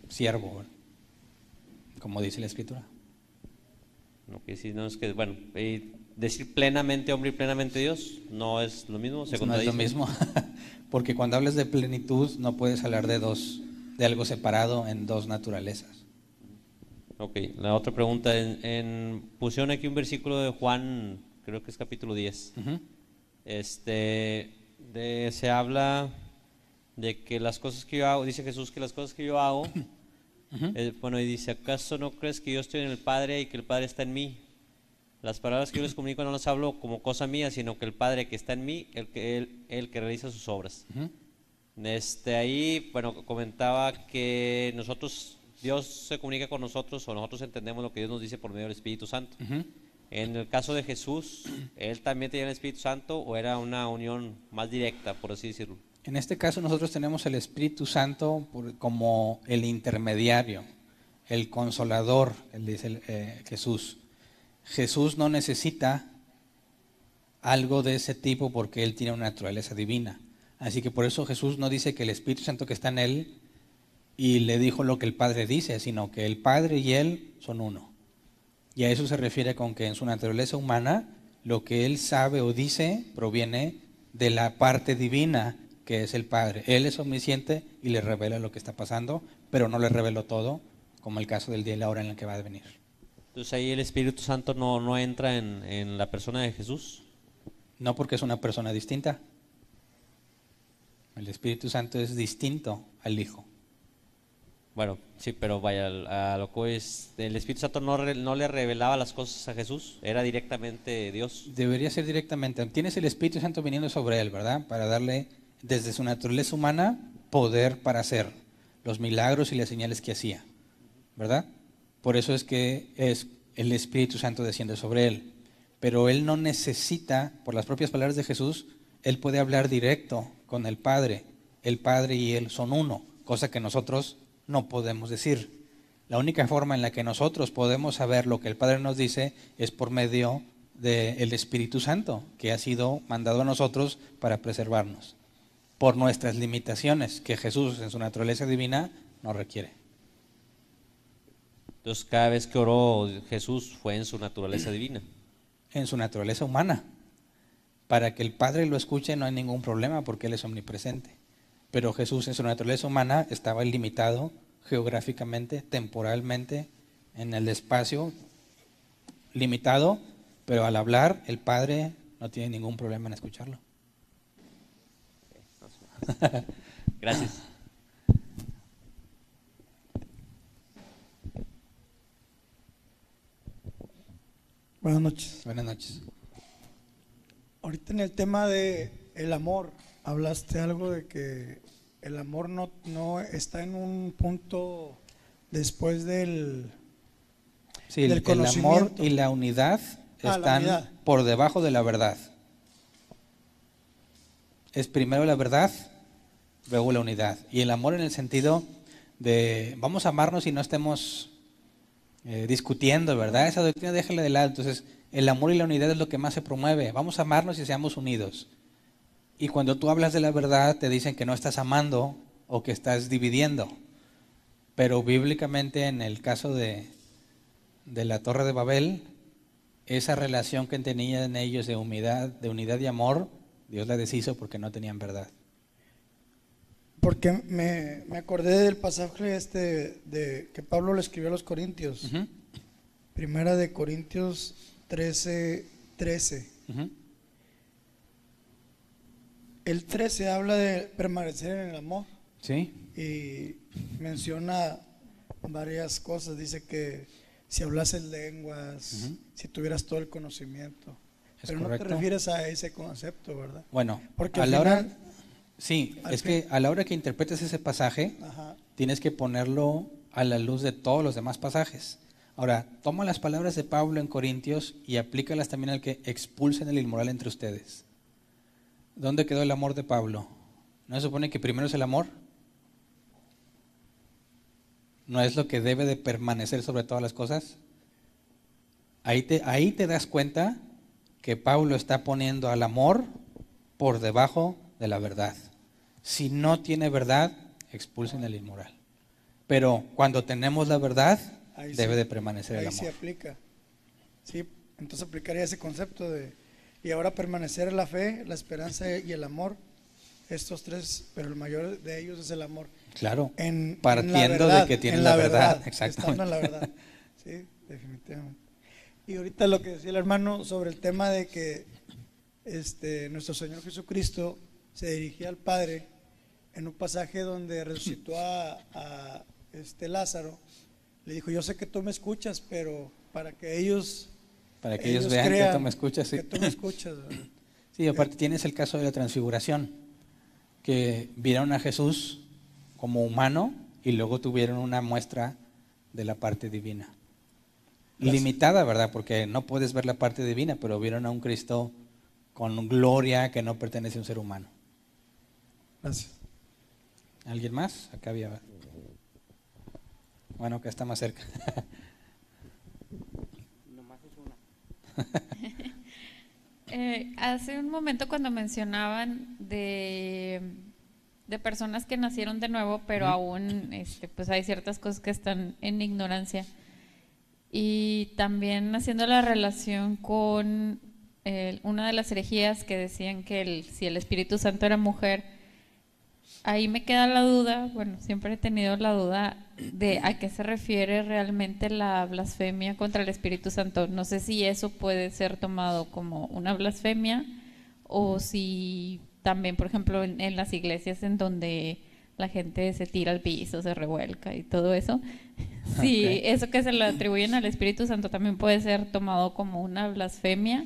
siervo, como dice la Escritura. Lo que sí, no es que, bueno, decir plenamente hombre y plenamente Dios no es lo mismo, se contradice. No es lo mismo, porque cuando hablas de plenitud no puedes hablar de algo separado en dos naturalezas. Ok, la otra pregunta, pusieron aquí un versículo de Juan, creo que es capítulo 10. Se habla de que las cosas que yo hago, dice Jesús que las cosas que yo hago, bueno, y dice, ¿acaso no crees que yo estoy en el Padre y que el Padre está en mí? Las palabras que yo les comunico no las hablo como cosa mía, sino que el Padre que está en mí, el que realiza sus obras. Ahí, bueno, comentaba que Dios se comunica con nosotros o nosotros entendemos lo que Dios nos dice por medio del Espíritu Santo. En el caso de Jesús, ¿Él también tenía el Espíritu Santo o era una unión más directa, por así decirlo? En este caso nosotros tenemos el Espíritu Santo como el intermediario, el consolador, dice Jesús. Jesús no necesita algo de ese tipo porque Él tiene una naturaleza divina. Así que por eso Jesús no dice que el Espíritu Santo que está en Él y le dijo lo que el Padre dice, sino que el Padre y Él son uno. Y a eso se refiere con que en su naturaleza humana lo que Él sabe o dice proviene de la parte divina que es el Padre. Él es omnisciente y le revela lo que está pasando, pero no le reveló todo, como el caso del día y la hora en la que va a venir. Entonces ahí el Espíritu Santo no entra en la persona de Jesús. No, porque es una persona distinta. El Espíritu Santo es distinto al Hijo. Bueno, sí, pero vaya, a lo que es, el Espíritu Santo no le revelaba las cosas a Jesús, era directamente Dios. Debería ser directamente. Tienes el Espíritu Santo viniendo sobre él, ¿verdad? Para darle, desde su naturaleza humana, poder para hacer los milagros y las señales que hacía, ¿verdad? Por eso es que es el Espíritu Santo desciende sobre él. Pero él no necesita, por las propias palabras de Jesús, él puede hablar directo con el Padre. El Padre y él son uno, cosa que nosotros no podemos decir. La única forma en la que nosotros podemos saber lo que el Padre nos dice es por medio del Espíritu Santo, que ha sido mandado a nosotros para preservarnos, por nuestras limitaciones, que Jesús en su naturaleza divina no requiere. Entonces cada vez que oró Jesús fue en su naturaleza divina. En su naturaleza humana. Para que el Padre lo escuche no hay ningún problema porque Él es omnipresente. Pero Jesús en su naturaleza humana estaba limitado geográficamente, temporalmente, en el espacio limitado, pero al hablar el Padre no tiene ningún problema en escucharlo. Gracias. Buenas noches. Buenas noches. Ahorita en el tema de el amor, hablaste algo de que el amor no está en un punto después del Sí, del el amor conocimiento. y la unidad La están unidad. por debajo de la verdad. Es primero la verdad, luego la unidad. Y el amor en el sentido de vamos a amarnos y no estemos discutiendo, ¿verdad? Esa doctrina déjala de lado. Entonces, el amor y la unidad es lo que más se promueve. Vamos a amarnos y seamos unidos. Y cuando tú hablas de la verdad, te dicen que no estás amando o que estás dividiendo. Pero bíblicamente, en el caso de la Torre de Babel, esa relación que tenían ellos de unidad y amor, Dios la deshizo porque no tenían verdad. Porque me acordé del pasaje de que Pablo le escribió a los Corintios. Ujú, Primera de Corintios 13. ujú. El 13 habla de permanecer en el amor Sí, y menciona varias cosas. Dice que si hablases lenguas, Ujú. si tuvieras todo el conocimiento. Es Pero no correcto. te refieres a ese concepto, ¿verdad? bueno, Porque a al la hora, final- sí, al es fin- que a la hora que interpretes ese pasaje, Ajá. tienes que ponerlo a la luz de todos los demás pasajes. Ahora, toma las palabras de Pablo en Corintios y aplícalas también al que expulsen el inmoral entre ustedes. ¿Dónde quedó el amor de Pablo? ¿No se supone que primero es el amor? ¿No es lo que debe de permanecer sobre todas las cosas? Ahí te das cuenta que Pablo está poniendo al amor por debajo de la verdad. Si no tiene verdad, expulsen el inmoral. Pero cuando tenemos la verdad, Ahí debe sí. de permanecer el Ahí sí amor. aplica. Sí, entonces aplicaría ese concepto y ahora permanecer la fe, la esperanza y el amor. Estos tres, pero el mayor de ellos es el amor. Claro, En partiendo la verdad, de que tienen en la verdad. estando Exactamente. en la verdad. Sí, definitivamente. Y ahorita lo que decía el hermano sobre el tema de que nuestro Señor Jesucristo se dirigía al Padre en un pasaje donde resucitó a Lázaro. Le dijo, yo sé que tú me escuchas, pero para que ellos vean que crean tú me escuchas. Sí. que tú me escuchas, ¿verdad? Sí, aparte tienes el caso de la transfiguración, que vieron a Jesús como humano y luego tuvieron una muestra de la parte divina. Gracias. Limitada, ¿verdad? Porque no puedes ver la parte divina, pero vieron a un Cristo con gloria que no pertenece a un ser humano. Gracias. ¿Alguien más? Acá había. Bueno, acá está más cerca. Hace un momento cuando mencionaban de personas que nacieron de nuevo, pero aún pues hay ciertas cosas que están en ignorancia. Y también haciendo la relación con una de las herejías que decían que si el Espíritu Santo era mujer, ahí me queda la duda, bueno, siempre he tenido la duda de a qué se refiere realmente la blasfemia contra el Espíritu Santo. No sé si eso puede ser tomado como una blasfemia o si también, por ejemplo, en las iglesias en donde la gente se tira al piso, se revuelca y todo eso. Sí, Ok. eso que se le atribuyen al Espíritu Santo también puede ser tomado como una blasfemia,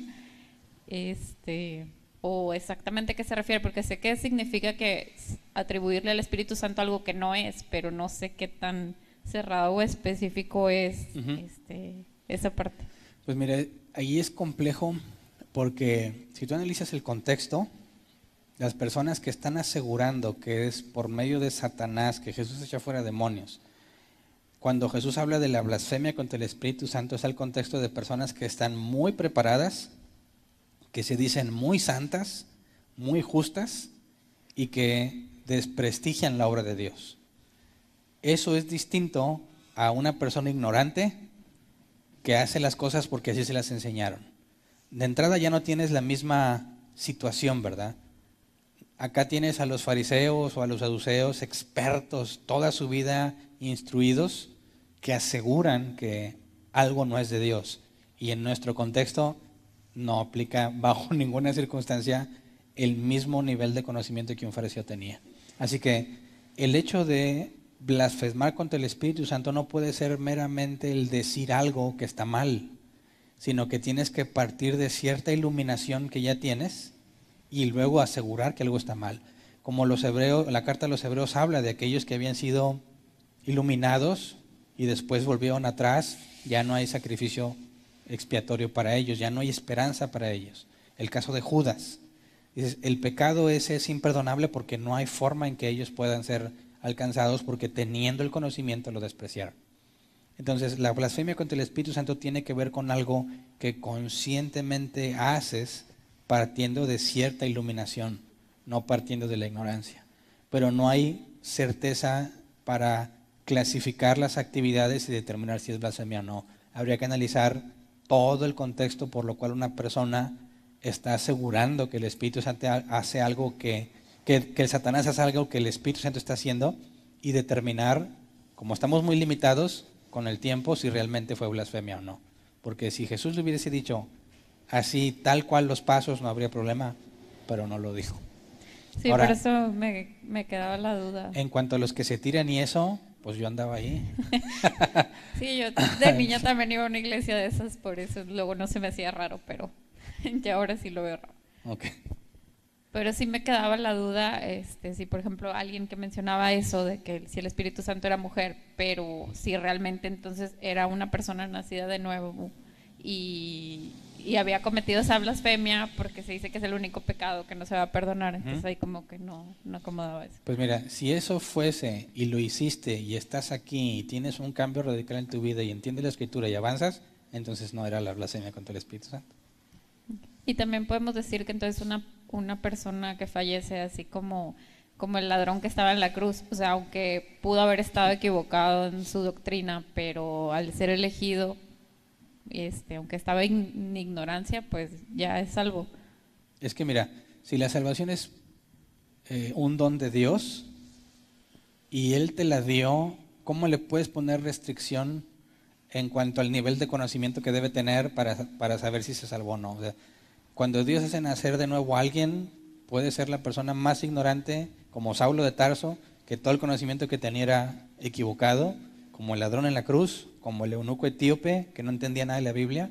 o exactamente a qué se refiere, porque sé que significa que atribuirle al Espíritu Santo algo que no es, pero no sé qué tan cerrado o específico es Ujú. esa parte. Pues mira, ahí es complejo porque si tú analizas el contexto, las personas que están asegurando que es por medio de Satanás que Jesús echa fuera demonios, cuando Jesús habla de la blasfemia contra el Espíritu Santo es el contexto de personas que están muy preparadas, que se dicen muy santas, muy justas y que desprestigian la obra de Dios. Eso es distinto a una persona ignorante que hace las cosas porque así se las enseñaron. De entrada ya no tienes la misma situación, ¿verdad? Acá tienes a los fariseos o a los saduceos expertos, toda su vida instruidos, que aseguran que algo no es de Dios. Y en nuestro contexto no aplica bajo ninguna circunstancia el mismo nivel de conocimiento que un fariseo tenía. Así que el hecho de blasfemar contra el Espíritu Santo no puede ser meramente el decir algo que está mal, sino que tienes que partir de cierta iluminación que ya tienes y luego asegurar que algo está mal. Como los hebreos, la carta a los hebreos habla de aquellos que habían sido iluminados y después volvieron atrás, ya no hay sacrificio expiatorio para ellos, ya no hay esperanza para ellos. El caso de Judas, dices, el pecado ese es imperdonable porque no hay forma en que ellos puedan ser alcanzados porque teniendo el conocimiento lo despreciaron. Entonces la blasfemia contra el Espíritu Santo tiene que ver con algo que conscientemente haces partiendo de cierta iluminación, no partiendo de la ignorancia. Pero no hay certeza para clasificar las actividades y determinar si es blasfemia o no. Habría que analizar todo el contexto por lo cual una persona está asegurando que el Espíritu Santo hace algo que el Satanás hace algo que el Espíritu Santo está haciendo y determinar, como estamos muy limitados con el tiempo, si realmente fue blasfemia o no. Porque si Jesús le hubiese dicho así, tal cual los pasos, no habría problema, pero no lo dijo. Sí, Ahora, por eso me quedaba la duda. en cuanto a los que se tiran y eso, pues yo andaba ahí. Sí, yo de niña también iba a una iglesia de esas, por eso luego no se me hacía raro, pero ya ahora sí lo veo raro. Ok. Pero sí me quedaba la duda, si por ejemplo alguien que mencionaba eso de que si el Espíritu Santo era mujer, pero si realmente entonces era una persona nacida de nuevo y había cometido esa blasfemia porque se dice que es el único pecado que no se va a perdonar, entonces ahí como que no acomodaba eso. Pues mira, si eso fuese y lo hiciste y estás aquí y tienes un cambio radical en tu vida y entiendes la Escritura y avanzas, entonces no era la blasfemia contra el Espíritu Santo. Y también podemos decir que entonces una persona que fallece así como el ladrón que estaba en la cruz, o sea, aunque pudo haber estado equivocado en su doctrina, pero al ser elegido, aunque estaba en ignorancia, pues ya es salvo. Es que mira, si la salvación es un don de Dios y Él te la dio, ¿cómo le puedes poner restricción en cuanto al nivel de conocimiento que debe tener para saber si se salvó o no? O sea, cuando Dios hace nacer de nuevo a alguien, puede ser la persona más ignorante, como Saulo de Tarso, que todo el conocimiento que tenía era equivocado, como el ladrón en la cruz, como el eunuco etíope, que no entendía nada de la Biblia.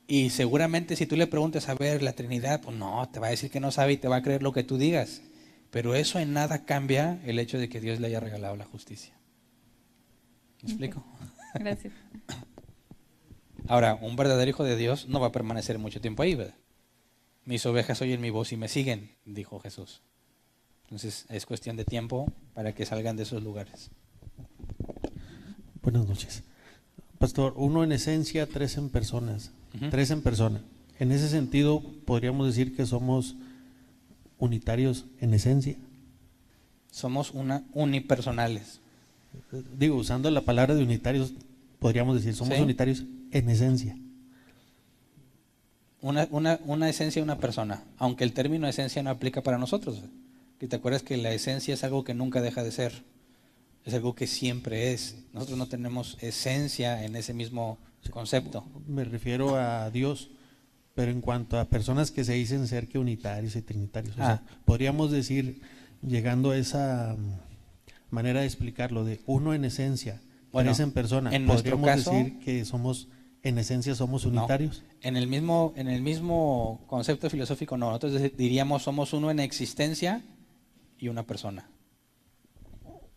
Y seguramente si tú le preguntas a ver la Trinidad, pues no, te va a decir que no sabe y te va a creer lo que tú digas. Pero eso en nada cambia el hecho de que Dios le haya regalado la justicia. ¿Me explico? Gracias. Ahora, un verdadero hijo de Dios no va a permanecer mucho tiempo ahí, ¿verdad? Mis ovejas oyen mi voz y me siguen, dijo Jesús. Entonces es cuestión de tiempo para que salgan de esos lugares. Buenas noches. Pastor, uno en esencia, tres en personas. Tres en persona. En ese sentido, podríamos decir que somos unitarios en esencia. Somos unipersonales. Digo, usando la palabra de unitarios, podríamos decir, somos ¿Sí? unitarios en esencia. Una esencia, una persona, aunque el término esencia no aplica para nosotros. ¿Que te acuerdas que la esencia es algo que nunca deja de ser? Es algo que siempre es. Nosotros no tenemos esencia en ese mismo concepto. Me refiero a Dios, pero en cuanto a personas que se dicen ser que unitarios y trinitarios, o sea, podríamos decir, llegando a esa manera de explicarlo, de uno en esencia, Bueno, tres en persona, en nuestro ¿podríamos caso, decir que somos, en esencia somos unitarios? En el mismo concepto filosófico, no. Nosotros diríamos somos uno en existencia y una persona.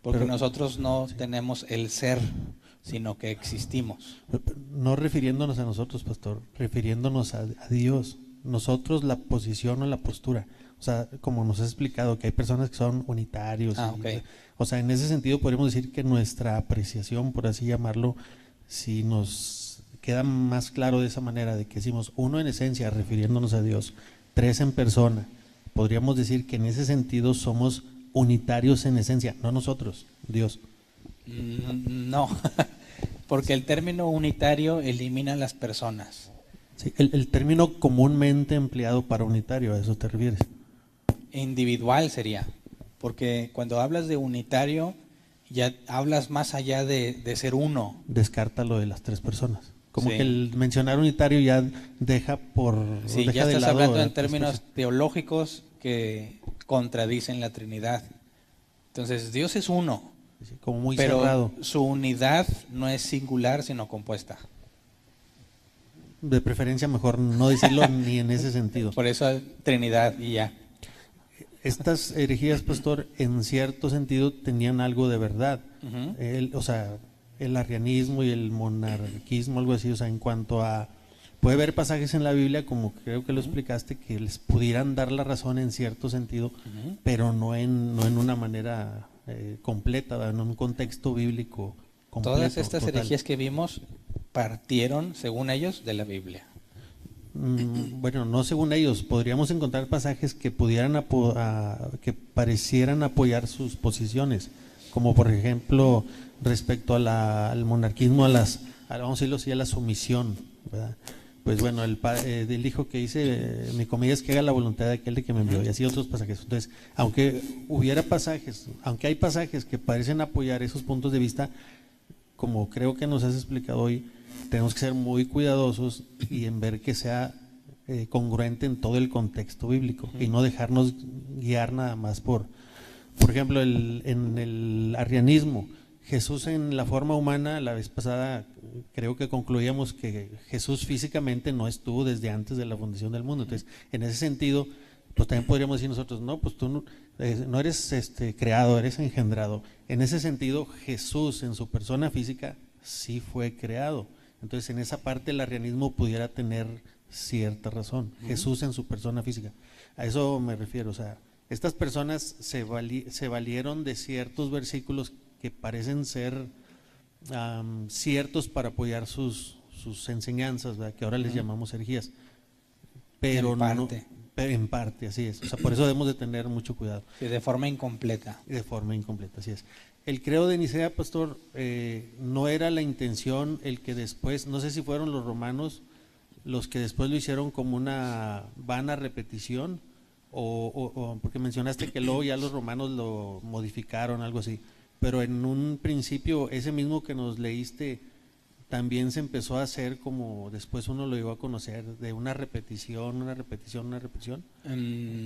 Porque Pero- nosotros no tenemos el ser, sino que existimos. No refiriéndonos a nosotros, pastor, refiriéndonos a Dios. Nosotros la posición o la postura. O sea, como nos has explicado, que hay personas que son unitarios. Ok. O sea, en ese sentido podríamos decir que nuestra apreciación, por así llamarlo, si nos queda más claro de esa manera, de que decimos uno en esencia, refiriéndonos a Dios, tres en persona, podríamos decir que en ese sentido somos unitarios en esencia, no nosotros, Dios. No, porque el término unitario elimina las personas. Sí, el término comúnmente empleado para unitario, ¿a eso te refieres? Individual sería, porque cuando hablas de unitario ya hablas más allá de ser uno. Descarta lo de las tres personas. Como Sí. que el mencionar unitario ya deja Sí, deja ya de estás lado hablando a en las términos personas. teológicos que contradicen la Trinidad. Entonces, Dios es uno, Sí, como muy pero cerrado. su unidad no es singular, sino compuesta. De preferencia mejor no decirlo ni en ese sentido. Por eso Trinidad y ya. Estas herejías, pastor, en cierto sentido tenían algo de verdad. Ujú. O sea, el arrianismo y el monarquismo, algo así, o sea, en cuanto a... Puede haber pasajes en la Biblia, como creo que lo explicaste, que les pudieran dar la razón en cierto sentido, Ujú. pero no en una manera completa, ¿verdad? En un contexto bíblico completo. Todas estas total. herejías que vimos partieron, según ellos, de la Biblia. Bueno, no según ellos, podríamos encontrar pasajes que pudieran que parecieran apoyar sus posiciones, como por ejemplo respecto al monarquismo, vamos a decirlo así, a la sumisión, ¿verdad? Pues bueno, el hijo que dice, mi comida es que haga la voluntad de aquel de que me envió, y así otros pasajes. Entonces, aunque hay pasajes que parecen apoyar esos puntos de vista, como creo que nos has explicado hoy, tenemos que ser muy cuidadosos y en ver que sea congruente en todo el contexto bíblico y no dejarnos guiar nada más por ejemplo, en el arrianismo, Jesús en la forma humana, la vez pasada creo que concluíamos que Jesús físicamente no estuvo desde antes de la fundación del mundo. Entonces, en ese sentido, pues también podríamos decir nosotros, no, pues tú no eres creado, eres engendrado. En ese sentido, Jesús en su persona física sí fue creado. Entonces, en esa parte el arrianismo pudiera tener cierta razón. Jesús en su persona física. A eso me refiero. O sea, estas personas se valieron de ciertos versículos que parecen ser ciertos para apoyar sus enseñanzas, ¿verdad? Que ahora les llamamos herejías. Pero En parte. pero en parte, así es. O sea, por eso debemos de tener mucho cuidado. Sí, de forma incompleta. De forma incompleta, así es. El credo de Nicea, pastor, no era la intención el que después, no sé si fueron los romanos los que después lo hicieron como una vana repetición, o porque mencionaste que luego ya los romanos lo modificaron, algo así, pero en un principio ese mismo que nos leíste también se empezó a hacer como después uno lo llegó a conocer, de una repetición, una repetición, una repetición.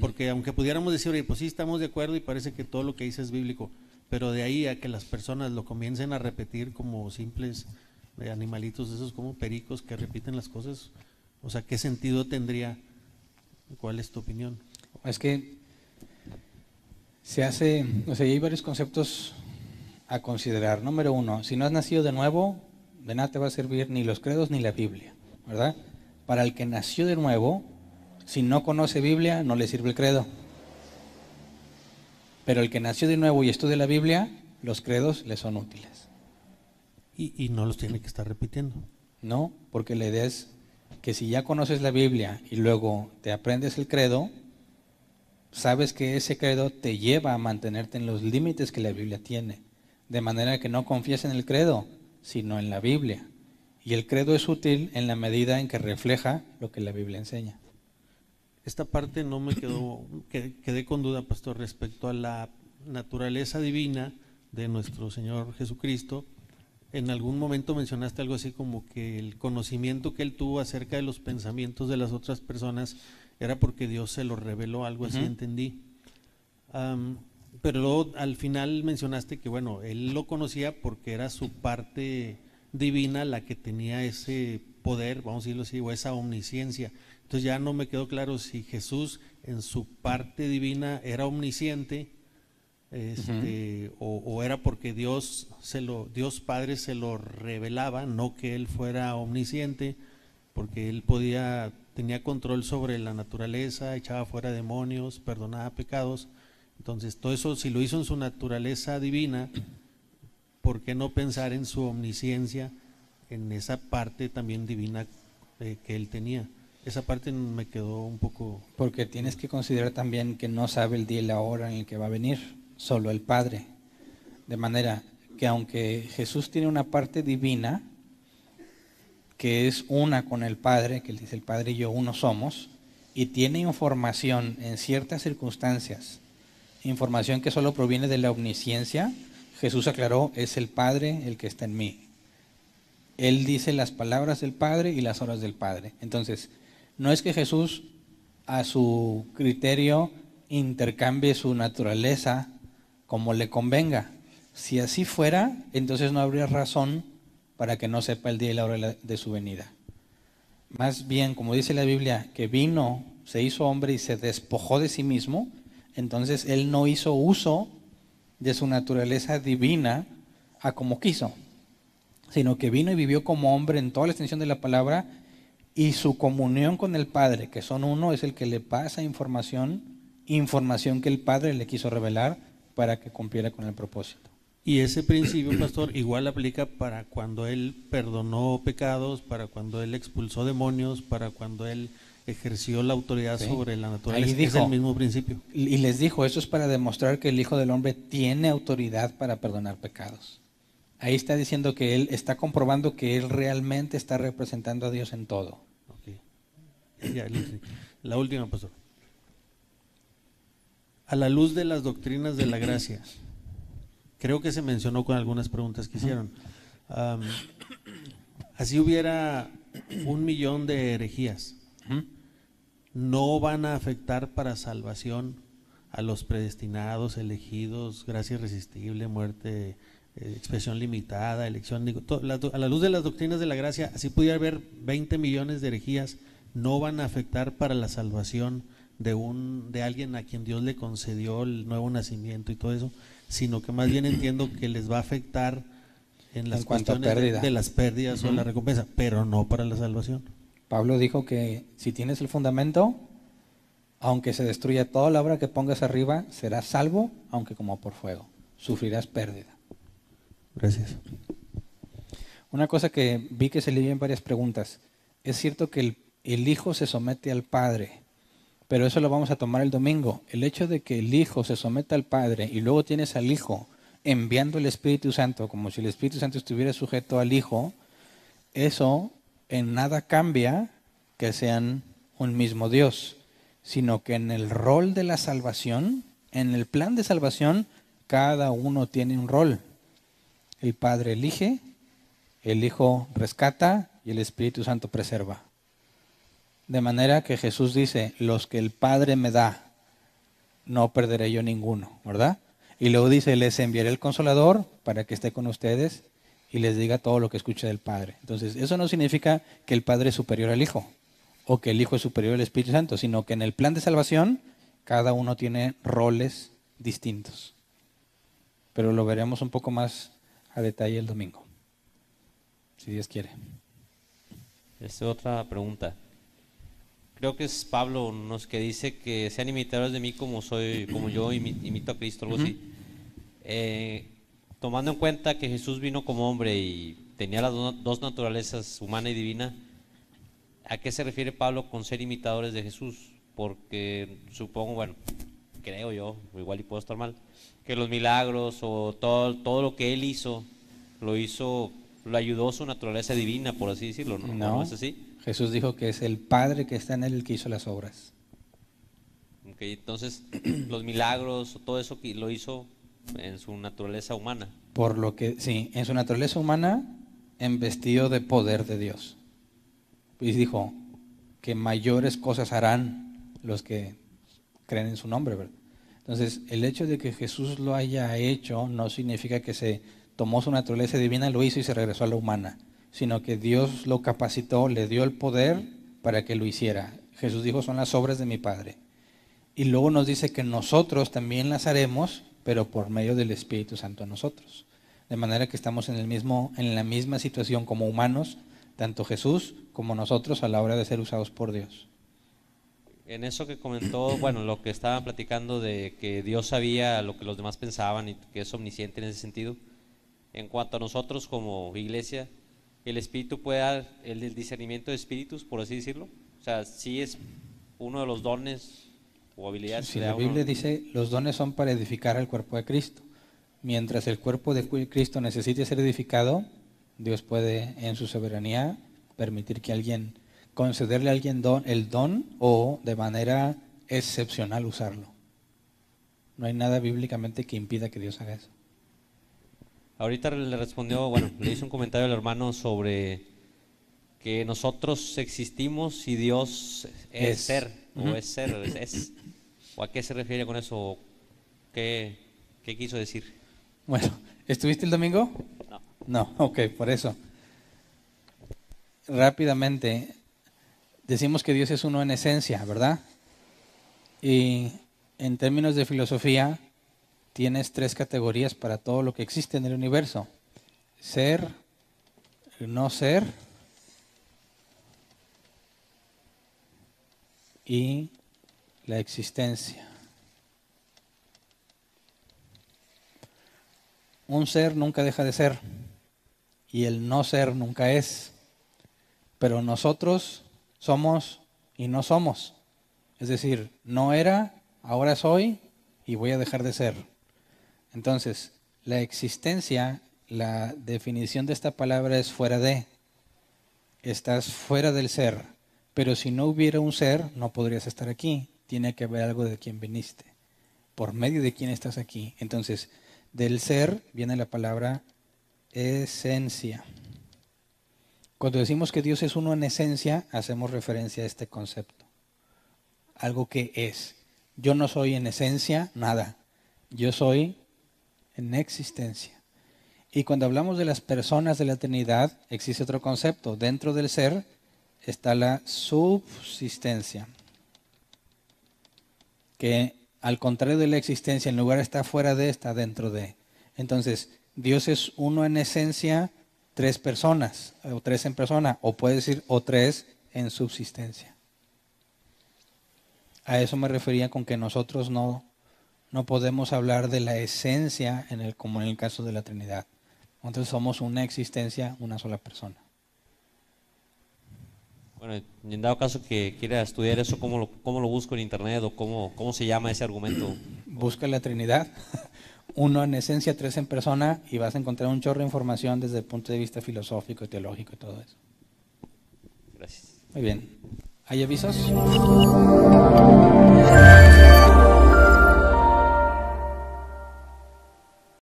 Porque aunque pudiéramos decir, oye, pues sí estamos de acuerdo y parece que todo lo que dice es bíblico, pero de ahí a que las personas lo comiencen a repetir como simples animalitos, esos como pericos que repiten las cosas, o sea, ¿qué sentido tendría? ¿Cuál es tu opinión? Es que se hace, o sea, hay varios conceptos a considerar. Número uno, si no has nacido de nuevo, de nada te va a servir ni los credos ni la Biblia, ¿verdad? Para el que nació de nuevo, si no conoce Biblia, no le sirve el credo. Pero el que nació de nuevo y estudia la Biblia, los credos le son útiles. Y no los tiene que estar repitiendo. No, porque la idea es que si ya conoces la Biblia y luego te aprendes el credo, sabes que ese credo te lleva a mantenerte en los límites que la Biblia tiene, de manera que no confíes en el credo, sino en la Biblia. Y el credo es útil en la medida en que refleja lo que la Biblia enseña. Esta parte no me quedé con duda, pastor, respecto a la naturaleza divina de nuestro Señor Jesucristo. En algún momento mencionaste algo así como que el conocimiento que él tuvo acerca de los pensamientos de las otras personas era porque Dios se lo reveló, algo así entendí. Pero luego al final mencionaste que, bueno, él lo conocía porque era su parte divina la que tenía ese poder, vamos a decirlo así, o esa omnisciencia. Entonces ya no me quedó claro si Jesús en su parte divina era omnisciente, o era porque Dios Padre se lo revelaba, no que él fuera omnisciente, porque él tenía control sobre la naturaleza, echaba fuera demonios, perdonaba pecados. Entonces, todo eso, si lo hizo en su naturaleza divina, ¿por qué no pensar en su omnisciencia, en esa parte también divina que él tenía? Esa parte me quedó un poco... Porque tienes que considerar también que no sabe el día y la hora en el que va a venir, solo el Padre. De manera que aunque Jesús tiene una parte divina, que es una con el Padre, que él dice el Padre y yo uno somos, y tiene información en ciertas circunstancias, información que solo proviene de la omnisciencia, Jesús aclaró, es el Padre el que está en mí. Él dice las palabras del Padre y las obras del Padre. Entonces, no es que Jesús a su criterio intercambie su naturaleza como le convenga. Si así fuera, entonces no habría razón para que no sepa el día y la hora de su venida. Más bien, como dice la Biblia, que vino, se hizo hombre y se despojó de sí mismo, entonces él no hizo uso de su naturaleza divina a como quiso, sino que vino y vivió como hombre en toda la extensión de la palabra, y su comunión con el Padre, que son uno, es el que le pasa información que el Padre le quiso revelar para que cumpliera con el propósito. Y ese principio, pastor, igual aplica para cuando él perdonó pecados, para cuando él expulsó demonios, para cuando él ejerció la autoridad sobre la naturaleza. Dijo, es el mismo principio. Y les dijo, eso es para demostrar que el Hijo del Hombre tiene autoridad para perdonar pecados. Ahí está diciendo que él está comprobando que él realmente está representando a Dios en todo. Okay. Ya, la última, pastor. A la luz de las doctrinas de la gracia, creo que se mencionó con algunas preguntas que hicieron. Así hubiera 1,000,000 de herejías, no van a afectar para salvación a los predestinados, elegidos, gracia irresistible, muerte, expresión limitada, elección. A la luz de las doctrinas de la gracia, así pudiera haber 20 millones de herejías, no van a afectar para la salvación de alguien a quien Dios le concedió el nuevo nacimiento y todo eso, sino que más bien entiendo que les va a afectar en las cuestiones de las pérdidas o la recompensa, pero no para la salvación. Pablo dijo que si tienes el fundamento, aunque se destruya toda la obra que pongas arriba, serás salvo, aunque como por fuego, sufrirás pérdida. Gracias. Una cosa que vi que se leía en varias preguntas, es cierto que el Hijo se somete al Padre, pero eso lo vamos a tomar el domingo. El hecho de que el Hijo se someta al Padre y luego tienes al Hijo enviando el Espíritu Santo, como si el Espíritu Santo estuviera sujeto al Hijo, eso en nada cambia que sean un mismo Dios, sino que en el rol de la salvación, en el plan de salvación, cada uno tiene un rol. El Padre elige, el Hijo rescata y el Espíritu Santo preserva. De manera que Jesús dice, los que el Padre me da, no perderé yo ninguno, ¿verdad? Y luego dice, les enviaré el Consolador para que esté con ustedes y les diga todo lo que escuche del Padre. Entonces, eso no significa que el Padre es superior al Hijo o que el Hijo es superior al Espíritu Santo, sino que en el plan de salvación cada uno tiene roles distintos. Pero lo veremos un poco más a detalle el domingo, si Dios quiere. Esta es otra pregunta. Creo que es Pablo que dice que sean imitadores de mí como yo imito a Cristo, algo así. Tomando en cuenta que Jesús vino como hombre y tenía las dos naturalezas, humana y divina, ¿a qué se refiere Pablo con ser imitadores de Jesús? Porque supongo, bueno, creo yo, igual y puedo estar mal, que los milagros o todo lo que él hizo, lo ayudó su naturaleza divina, por así decirlo, ¿no? ¿No es así? Jesús dijo que es el Padre que está en él el que hizo las obras. Okay, entonces, los milagros, todo eso que lo hizo en su naturaleza humana. Por lo que, sí, en su naturaleza humana, embestido de poder de Dios. Y dijo que mayores cosas harán los que creen en su nombre, ¿verdad? Entonces, el hecho de que Jesús lo haya hecho no significa que se tomó su naturaleza divina, lo hizo y se regresó a la humana, sino que Dios lo capacitó, le dio el poder para que lo hiciera. Jesús dijo, son las obras de mi Padre. Y luego nos dice que nosotros también las haremos, pero por medio del Espíritu Santo a nosotros. De manera que estamos en la misma situación como humanos, tanto Jesús como nosotros a la hora de ser usados por Dios. En eso que comentó, bueno, lo que estaban platicando de que Dios sabía lo que los demás pensaban y que es omnisciente en ese sentido, en cuanto a nosotros como iglesia, el Espíritu puede dar el discernimiento de espíritus, por así decirlo. O sea, sí es uno de los dones o habilidades Si que le la da uno. Biblia dice, los dones son para edificar al cuerpo de Cristo. Mientras el cuerpo de Cristo necesite ser edificado, Dios puede en su soberanía permitir que concederle a alguien el don o de manera excepcional usarlo. No hay nada bíblicamente que impida que Dios haga eso. Ahorita le respondió, bueno, le hizo un comentario al hermano sobre que nosotros existimos y Dios es ser, o es ser, es. ¿O a qué se refiere con eso? ¿Qué quiso decir? Bueno, ¿estuviste el domingo? No. No, ok, por eso. Rápidamente, decimos que Dios es uno en esencia, ¿verdad? Y en términos de filosofía, tienes 3 categorías para todo lo que existe en el universo. Ser, no ser y la existencia. Un ser nunca deja de ser y el no ser nunca es. Pero nosotros somos y no somos. Es decir, no era, ahora soy y voy a dejar de ser. Entonces, la existencia, la definición de esta palabra es fuera de. Estás fuera del ser. Pero si no hubiera un ser, no podrías estar aquí. Tiene que haber algo de quien viniste. Por medio de quién estás aquí. Entonces, del ser viene la palabra esencia. Cuando decimos que Dios es uno en esencia, hacemos referencia a este concepto. Algo que es. Yo no soy en esencia nada. Yo soy en existencia. Y cuando hablamos de las personas de la Trinidad, existe otro concepto. Dentro del ser está la subsistencia. Que al contrario de la existencia, en lugar de estar fuera de, está dentro de. Entonces, Dios es uno en esencia, 3 personas, o 3 en persona, o puede decir, o 3 en subsistencia. A eso me refería con que nosotros no podemos hablar de la esencia como en el caso de la Trinidad. Entonces somos una existencia, una sola persona. Bueno, en dado caso que quiera estudiar eso, ¿cómo lo busco en internet o cómo se llama ese argumento? Busca la Trinidad, uno en esencia, 3 en persona, y vas a encontrar un chorro de información desde el punto de vista filosófico, teológico y todo eso. Gracias. Muy bien. ¿Hay avisos?